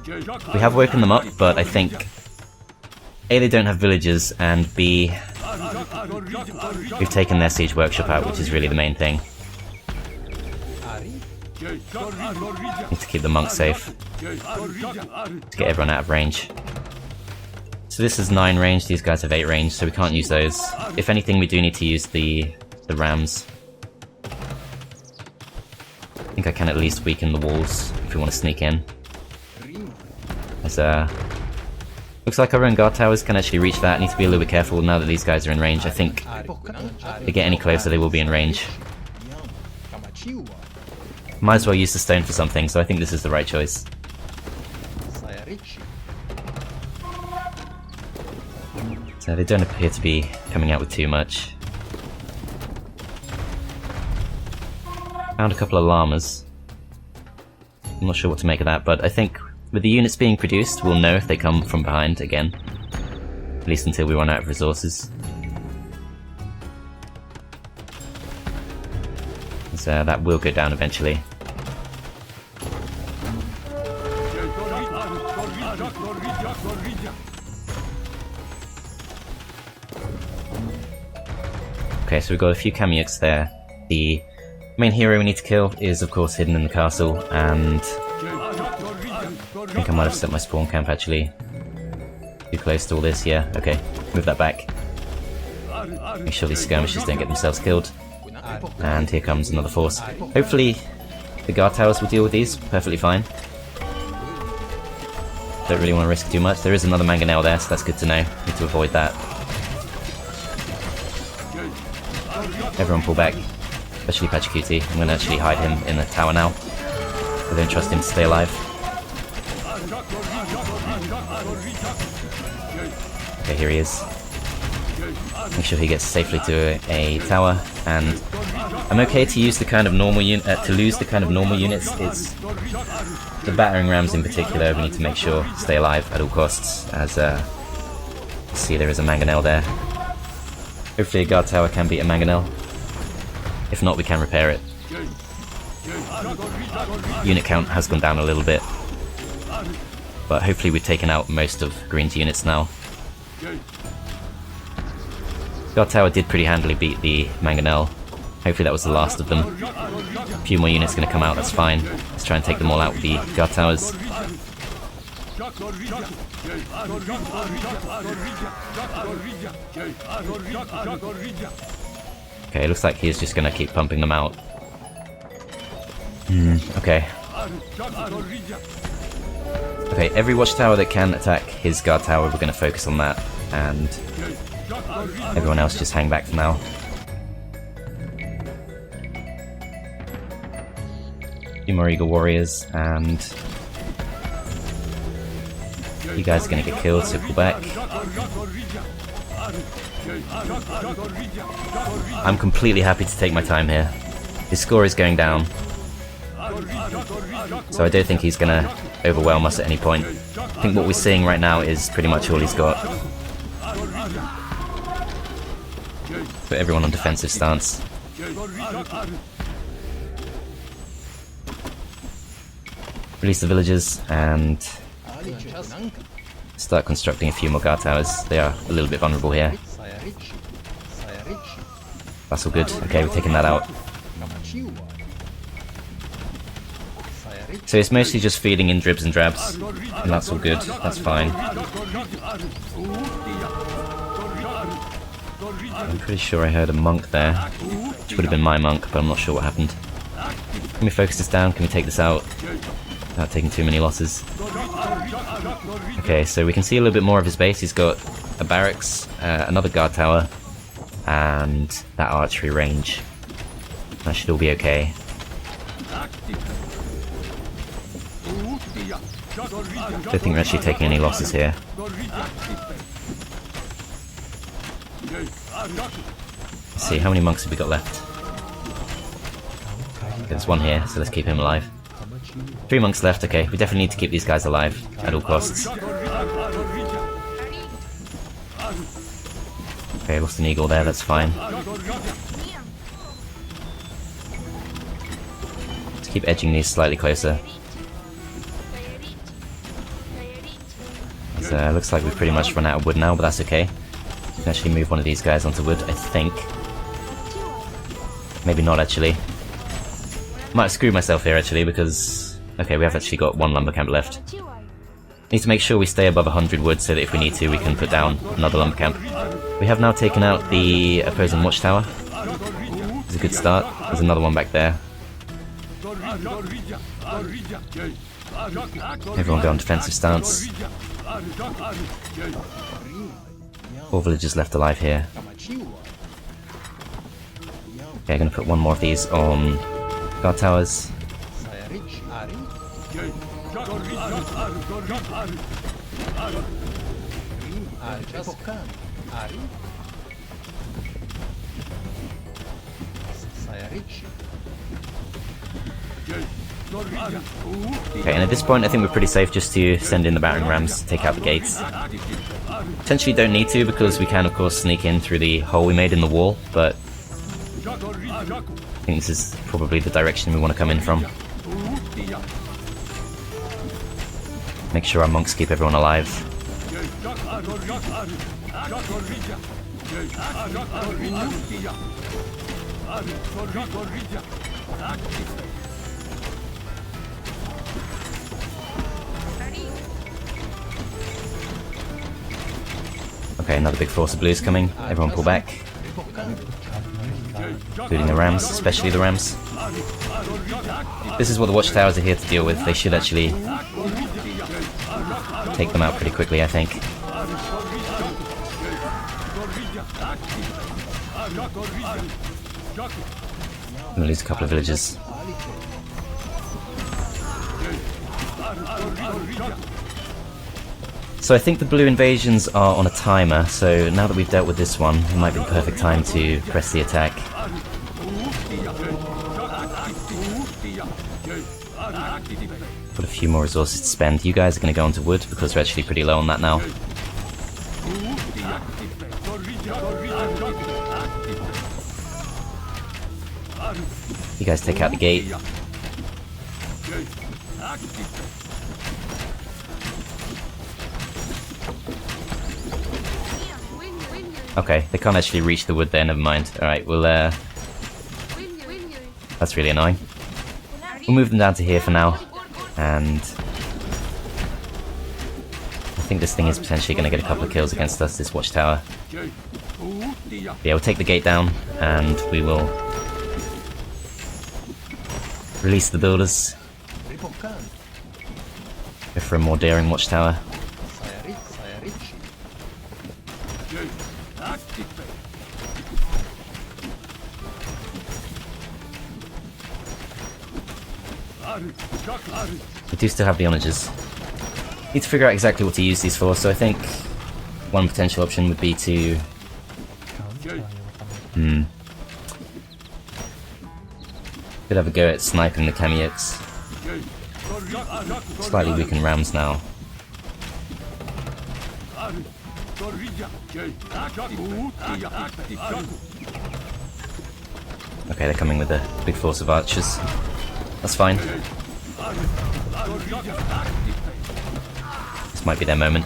We have woken them up, but I think A, they don't have villagers, and B, we've taken their siege workshop out, which is really the main thing. Need to keep the monks safe, to get everyone out of range. So this is 9 range, these guys have 8 range, so we can't use those. If anything, we do need to use the rams. I think I can at least weaken the walls if we want to sneak in. As looks like our own guard towers can actually reach that. Need to be a little bit careful now that these guys are in range. I think if they get any closer, they will be in range. Might as well use the stone for something, so I think this is the right choice. So they don't appear to be coming out with too much. Found a couple of llamas. I'm not sure what to make of that, but I think with the units being produced, we'll know if they come from behind again. At least until we run out of resources. So that will go down eventually. Okay, so we've got a few Kamyuks there. The main hero we need to kill is of course hidden in the castle, and I think I might have set my spawn camp actually. Too close to all this, yeah, okay. Move that back. Make sure these skirmishers don't get themselves killed. And here comes another force. Hopefully the guard towers will deal with these perfectly fine. Don't really want to risk too much. There is another mangonel there, so that's good to know. Need to avoid that. Everyone pull back, especially Pachacuti. I'm going to actually hide him in the tower now. I don't trust him to stay alive. Okay, here he is. Make sure he gets safely to a tower, and I'm okay to use the kind of normal to lose the kind of normal units. It's the battering rams in particular we need to make sure stay alive at all costs, as see there is a mangonel there. Hopefully a guard tower can beat a mangonel. If not, we can repair it. Unit count has gone down a little bit, but hopefully we've taken out most of Green's units now. Guard tower did pretty handily beat the mangonel. Hopefully that was the last of them. A few more units going to come out, that's fine. Let's try and take them all out with the guard towers. Okay, looks like he's just going to keep pumping them out. Okay. Okay, every watchtower that can attack his guard tower, we're going to focus on that, and everyone else just hang back for now. A few more Eagle Warriors, and you guys are going to get killed, so pull back. I'm completely happy to take my time here. His score is going down, so I don't think he's going to overwhelm us at any point. I think what we're seeing right now is pretty much all he's got. Put everyone on defensive stance. Release the villagers and start constructing a few more guard towers. They are a little bit vulnerable here. That's all good. Okay, we're taking that out. So it's mostly just feeding in dribs and drabs, and that's all good. That's fine. I'm pretty sure I heard a monk there, which would have been my monk, but I'm not sure what happened. Can we focus this down? Can we take this out without taking too many losses? Okay, so we can see a little bit more of his base. He's got a barracks, another guard tower, and that archery range. That should all be okay. Don't think we're actually taking any losses here. Let's see, how many monks have we got left? There's one here, so let's keep him alive. 3 monks left, okay. We definitely need to keep these guys alive at all costs. Okay, lost an eagle there, that's fine. Let's keep edging these slightly closer. So, looks like we've pretty much run out of wood now, but that's okay. We can actually move one of these guys onto wood, I think. Maybe not, actually. Might have screwed myself here, actually, because... Okay, we have actually got 1 lumber camp left. Need to make sure we stay above 100 wood so that if we need to, we can put down another lumber camp. We have now taken out the opposing watchtower. It's a good start. There's another one back there. Everyone go on defensive stance. 4 villagers left alive here. Okay, I'm gonna put 1 more of these on guard towers. Okay, and at this point I think we're pretty safe just to send in the battering rams, take out the gates. Potentially don't need to because we can of course sneak in through the hole we made in the wall, but I think this is probably the direction we want to come in from. Make sure our monks keep everyone alive. Okay, another big force of blues coming. Everyone pull back. Including the rams, especially the rams. This is what the watchtowers are here to deal with. They should actually take them out pretty quickly, I think. I'm gonna lose a couple of villagers. So I think the blue invasions are on a timer, so now that we've dealt with this one, it might be the perfect time to press the attack. Got a few more resources to spend. You guys are going to go onto wood because we're actually pretty low on that now. You guys take out the gate. Okay, they can't actually reach the wood there, never mind. Alright, we'll that's really annoying. We'll move them down to here for now, and I think this thing is potentially going to get a couple of kills against us, this watchtower. Yeah, we'll take the gate down, and we will release the builders. Go for a more daring watchtower. We do still have the onagers. Need to figure out exactly what to use these for, so I think one potential option would be to... Could have a go at sniping the Kamioks. Slightly weakened rams now. Okay, they're coming with a big force of archers. That's fine. This might be their moment.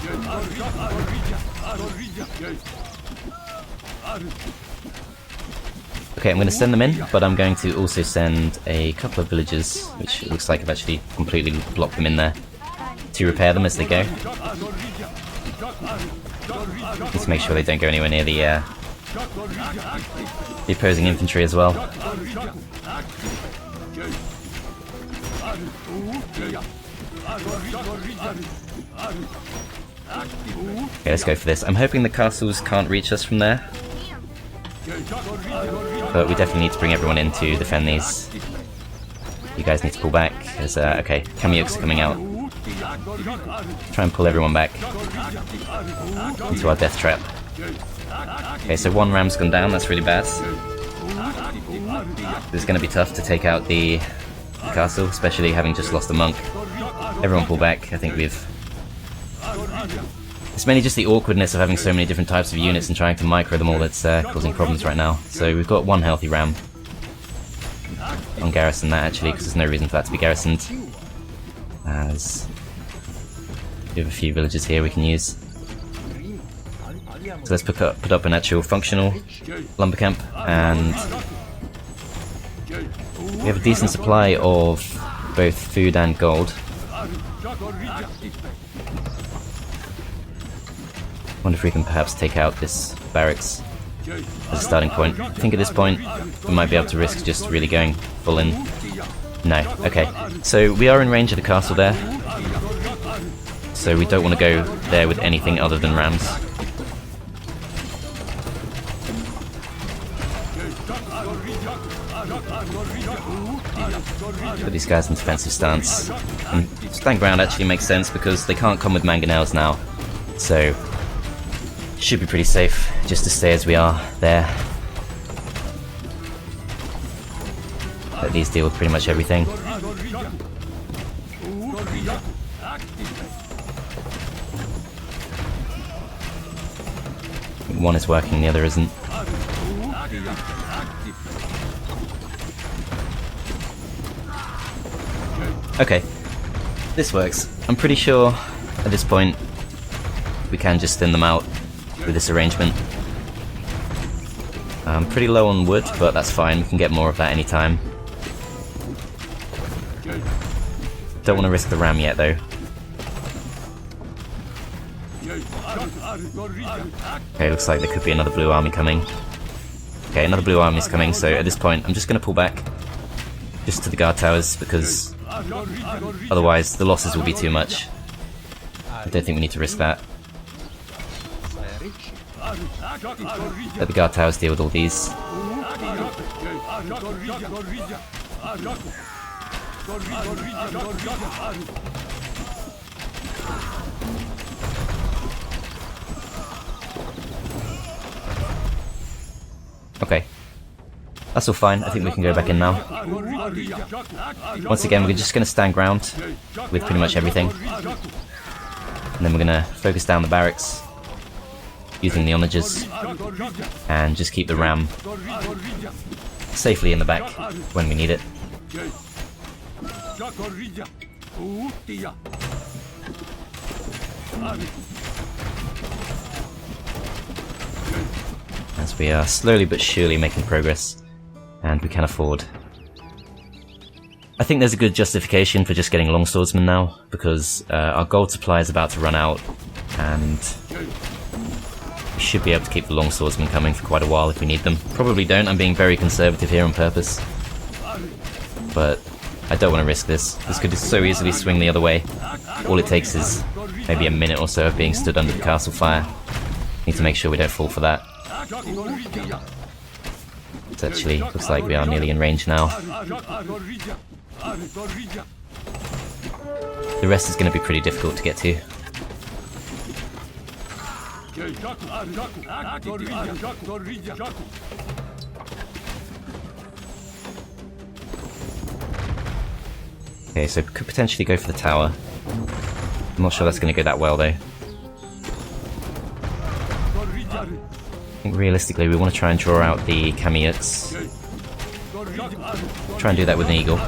Okay, I'm going to send them in, but I'm going to also send a couple of villagers, which it looks like I've actually completely blocked them in there, to repair them as they go. Just make sure they don't go anywhere near the opposing infantry as well. Okay, let's go for this. I'm hoping the castles can't reach us from there, but we definitely need to bring everyone in to defend these. You guys need to pull back, because, okay, Kamioks are coming out. Try and pull everyone back into our death trap. Okay, so 1 ram's gone down, that's really bad. It's going to be tough to take out the the castle, especially having just lost a monk. Everyone pull back. I think we've... It's mainly just the awkwardness of having so many different types of units and trying to micro them all that's causing problems right now. So we've got one healthy ram. On garrison that actually, because there's no reason for that to be garrisoned. As we have a few villages here we can use. So let's put up an actual functional lumber camp, and we have a decent supply of both food and gold. Wonder if we can perhaps take out this barracks as a starting point. I think at this point we might be able to risk just really going full in. No, okay. So we are in range of the castle there. So we don't want to go there with anything other than rams. Put these guys in defensive stance. And stand ground actually makes sense because they can't come with mangonels now. So should be pretty safe just to stay as we are there. Let these deal with pretty much everything. One is working, the other isn't. Okay, this works. I'm pretty sure at this point we can just thin them out with this arrangement. I'm pretty low on wood, but that's fine, we can get more of that anytime. Don't want to risk the ram yet though. Okay, looks like there could be another blue army coming. Okay, another blue army's coming, so at this point I'm just going to pull back just to the guard towers because otherwise the losses will be too much. I don't think we need to risk that. Let the guard towers deal with all these. Okay. That's all fine, I think we can go back in now. Once again, we're just going to stand ground with pretty much everything. And then we're going to focus down the barracks using the onagers and just keep the ram safely in the back when we need it. As we are slowly but surely making progress, and we can afford. I think there's a good justification for just getting longswordsmen now, because our gold supply is about to run out, and we should be able to keep the longswordsmen coming for quite a while if we need them. Probably don't, I'm being very conservative here on purpose. But I don't want to risk this. This could so easily swing the other way. All it takes is maybe a minute or so of being stood under the castle fire. Need to make sure we don't fall for that. It actually looks like we are nearly in range now. The rest is going to be pretty difficult to get to. Okay, so could potentially go for the tower. I'm not sure that's going to go that well though. I think realistically we want to try and draw out the Kamiyuks. Try and do that with an eagle.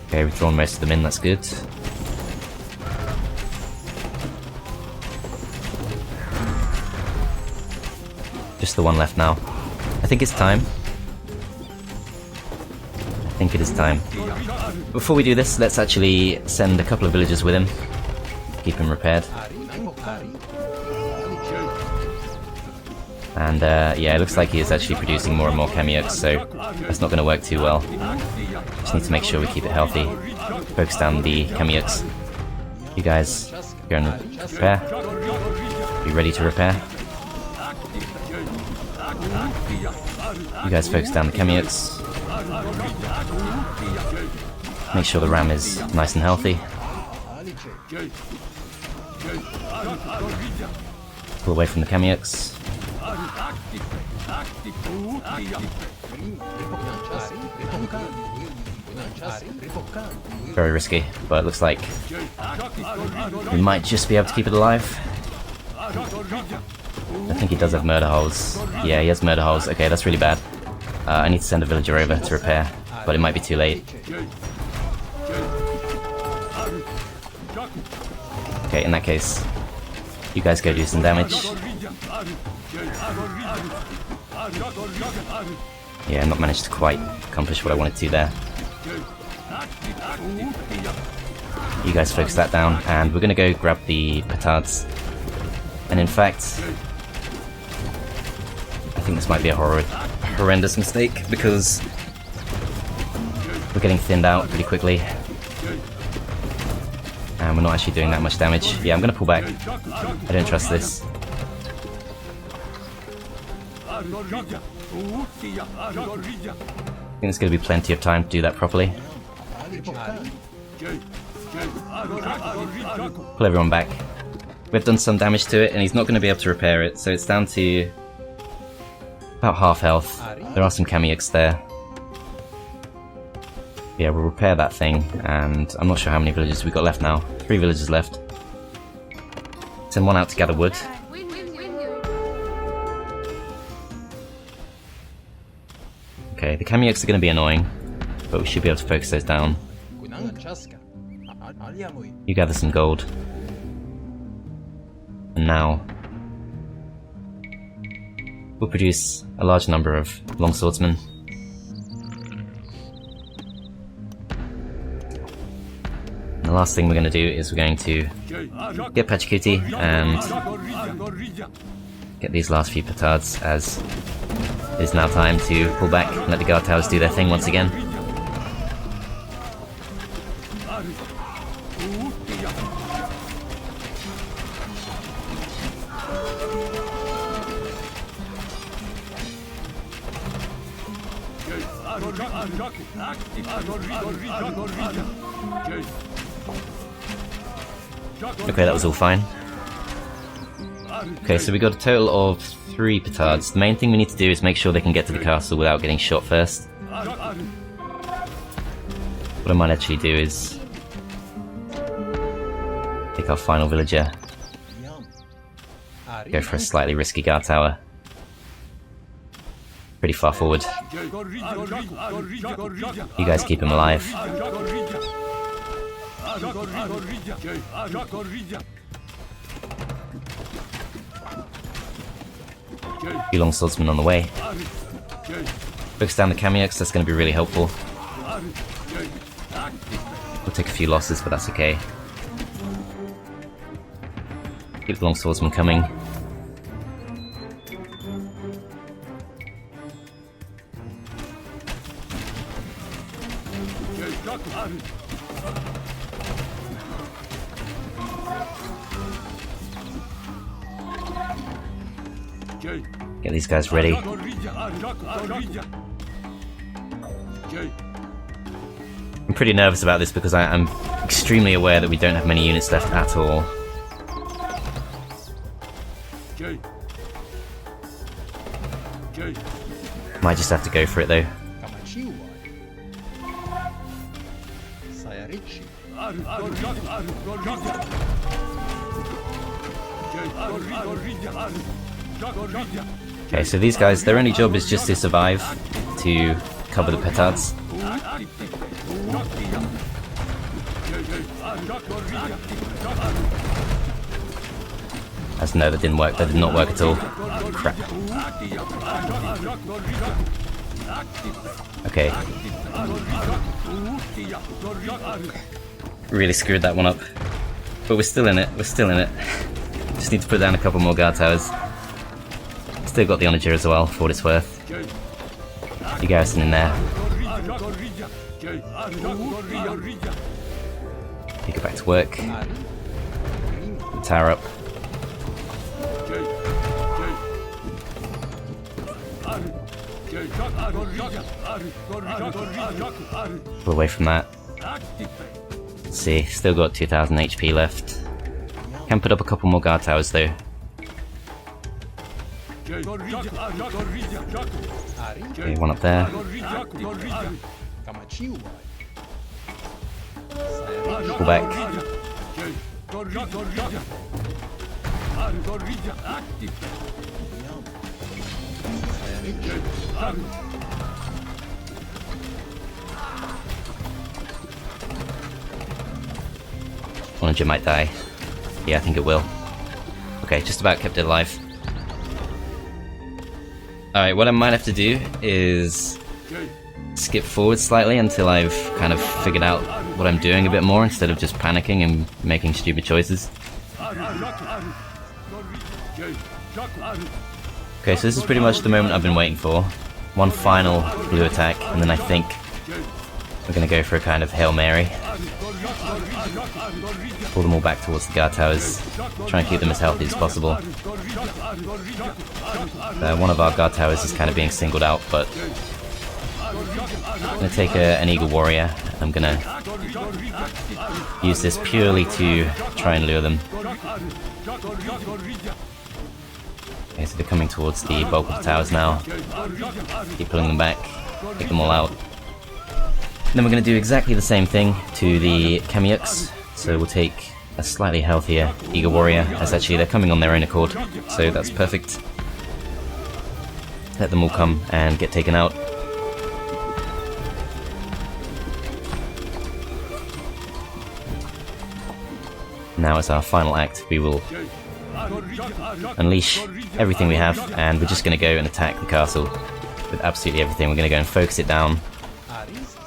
Okay, we've drawn most of them in, that's good. Just the one left now. I think it's time. I think it is time. Before we do this, let's actually send a couple of villagers with him. Keep him repaired. And yeah, it looks like he is actually producing more and more Kamiyuks, so that's not going to work too well. Just need to make sure we keep it healthy. Focus down the Kamiyuks. You guys go and repair. Be ready to repair. You guys focus down the Kamiyuks. Make sure the ram is nice and healthy. Pull away from the Kamiyuks. Very risky, but it looks like we might just be able to keep it alive. I think he does have murder holes. Yeah, he has murder holes. Okay, that's really bad. I need to send a villager over to repair, but it might be too late. Okay, in that case, you guys go do some damage. Yeah, not managed to quite accomplish what I wanted to there. You guys focus that down, and we're gonna go grab the petards. And in fact, I think this might be a horrendous mistake, because we're getting thinned out pretty quickly. And we're not actually doing that much damage. Yeah, I'm gonna pull back. I don't trust this. I think there's gonna be plenty of time to do that properly. Pull everyone back. We've done some damage to it, and he's not gonna be able to repair it, so it's down to about half health. There are some Kamiuks there. Yeah, we'll repair that thing, and I'm not sure how many villagers we've got left now. 3 villagers left. Send one out to gather wood. Okay, the Kamiuks are going to be annoying, but we should be able to focus those down. You gather some gold. And now we'll produce a large number of longswordsmen. And the last thing we're going to do is we're going to get Pachacuti and get these last few petards, as it is now time to pull back and let the guard towers do their thing once again. Okay, that was all fine. Okay, so we got a total of 3 petards. The main thing we need to do is make sure they can get to the castle without getting shot first. What I might actually do is take our final villager, go for a slightly risky guard tower. Pretty far forward. You guys keep him alive. Few long swordsmen on the way. Focus down the Kamiuks, that's going to be really helpful. We'll take a few losses, but that's okay. Keep the long swordsmen coming. Get these guys ready. I'm pretty nervous about this because I'm extremely aware that we don't have many units left at all. Might just have to go for it though. Okay, so these guys, their only job is just to survive, to cover the petards. As no, that didn't work. That did not work at all. Crap. Okay. Really screwed that one up. But we're still in it. We're still in it. Just need to put down a couple more guard towers. Still got the onager as well, for what it's worth. You garrison in there. You go back to work. Tower up. Pull away from that. Let's see, still got 2000 HP left. Can put up a couple more guard towers though. Okay, one up there. Pull back. One of you might die. Yeah, I think it will. Okay, just about kept it alive. Alright, what I might have to do is skip forward slightly until I've kind of figured out what I'm doing a bit more instead of just panicking and making stupid choices. Okay, so this is pretty much the moment I've been waiting for. One final blue attack, and then I think we're gonna go for a kind of Hail Mary. Pull them all back towards the guard towers. Try and keep them as healthy as possible. One of our guard towers is kind of being singled out, but I'm gonna take an Eagle Warrior. I'm gonna use this purely to try and lure them. Okay, so they're coming towards the bulk of the towers now. Keep pulling them back, take them all out. Then we're going to do exactly the same thing to the Kamyuks. So we'll take a slightly healthier Eagle Warrior, as actually they're coming on their own accord, so that's perfect. Let them all come and get taken out. Now as our final act, we will unleash everything we have, and we're just going to go and attack the castle with absolutely everything. We're going to go and focus it down.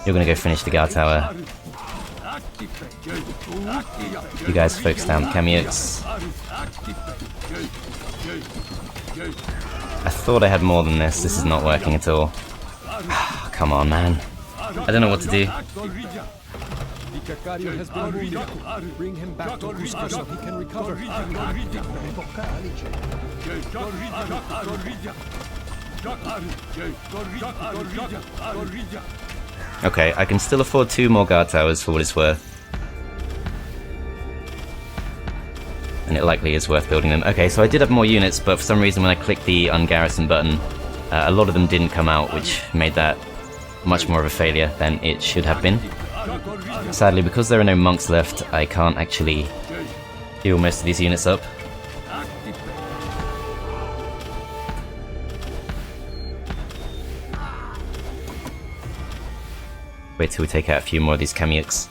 You're going to go finish the guard tower. You guys focus down the Kamyuks. I thought I had more than this. This is not working at all. Come on, man. I don't know what to do. Vicaquirao has been wounded. Bring him back to Cusco so he can recover. Okay, I can still afford 2 more guard towers for what it's worth. And it likely is worth building them. Okay, so I did have more units, but for some reason when I clicked the ungarrison button, a lot of them didn't come out, which made that much more of a failure than it should have been. Sadly, because there are no monks left, I can't actually heal most of these units up. Wait till we take out a few more of these Kamyuks.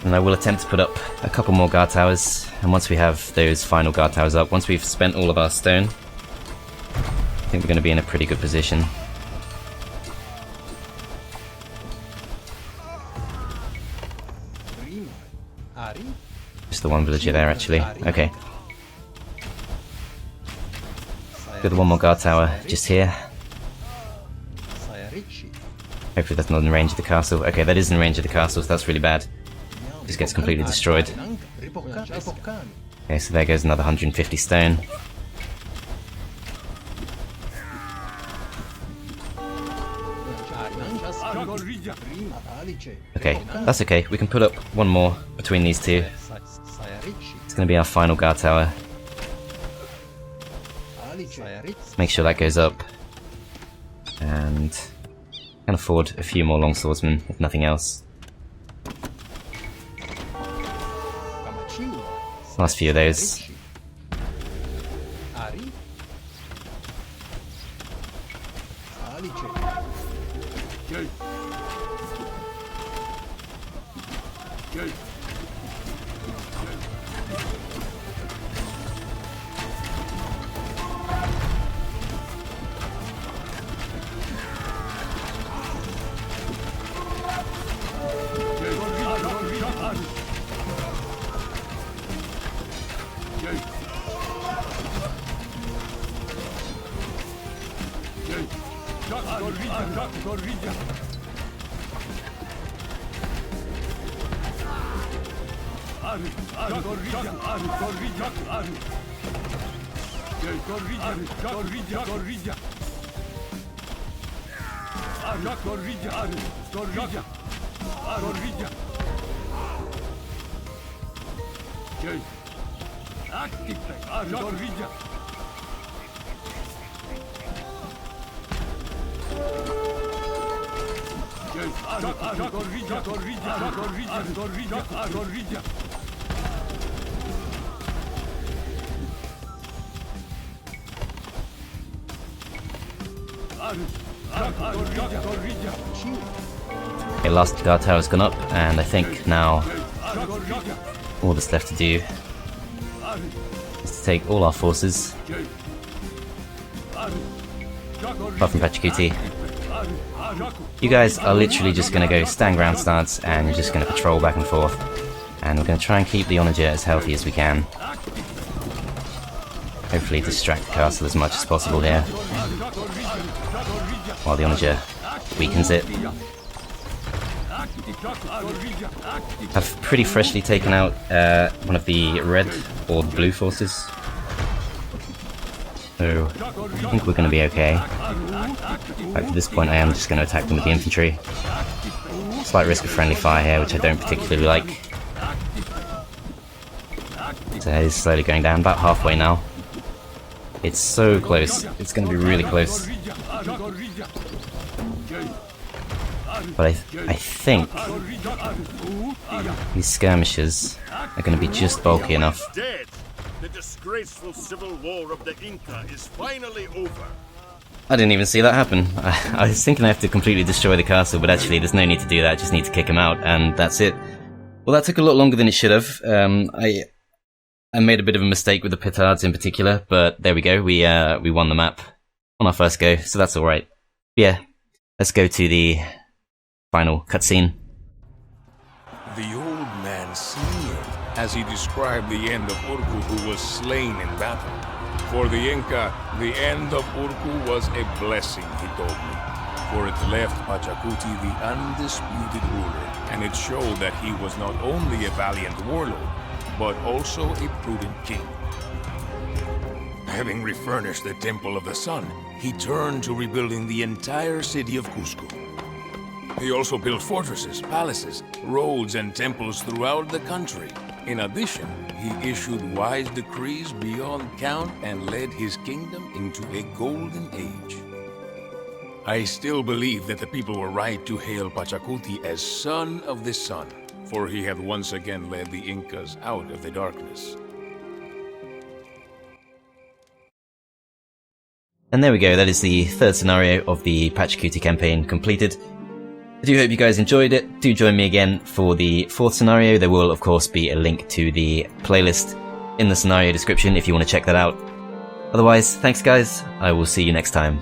And I will attempt to put up a couple more guard towers, and once we have those final guard towers up, once we've spent all of our stone, I think we're going to be in a pretty good position. Just the one villager there, actually. Okay. Got one more guard tower just here. Hopefully that's not in range of the castle. Okay, that is in range of the castle, so that's really bad. Just gets completely destroyed. Okay, so there goes another 150 stone. Okay, that's okay. We can put up one more between these two. It's going to be our final guard tower. Make sure that goes up. And can afford a few more longswordsmen, if nothing else. Last few of those. Okay, last guard tower has gone up, and I think now all that's left to do is to take all our forces, apart from Pachacuti. You guys are literally just going to go stand ground stance, and you're just going to patrol back and forth, and we're going to try and keep the Onager as healthy as we can. Hopefully distract the castle as much as possible here, while the Onager weakens it. I've pretty freshly taken out one of the red or the blue forces, so I think we're going to be okay. At this point I am just going to attack them with the infantry. Slight risk of friendly fire here, which I don't particularly like. So it is slowly going down, about halfway now. It's so close, it's going to be really close. But I think these skirmishers are going to be just bulky enough. Dead. The disgraceful civil war of the Inca is finally over. I didn't even see that happen. I was thinking I have to completely destroy the castle, but actually there's no need to do that, just need to kick him out, and that's it. Well, that took a lot longer than it should have. I made a bit of a mistake with the petards in particular, but there we go, we won the map on our first go, so that's alright. Yeah, let's go to the final cutscene. The old man sneered as he described the end of Urqu, who was slain in battle. For the Inca, the end of Urqu was a blessing, he told me. For it left Pachacuti the undisputed ruler, and it showed that he was not only a valiant warlord, but also a prudent king. Having refurnished the Temple of the Sun, he turned to rebuilding the entire city of Cusco. He also built fortresses, palaces, roads, and temples throughout the country. In addition, he issued wise decrees beyond count and led his kingdom into a golden age. I still believe that the people were right to hail Pachacuti as Son of the Sun, for he had once again led the Incas out of the darkness. And there we go, that is the third scenario of the Pachacuti campaign completed. I do hope you guys enjoyed it. Do join me again for the fourth scenario. There will of course be a link to the playlist in the scenario description if you want to check that out. Otherwise, thanks guys, I will see you next time.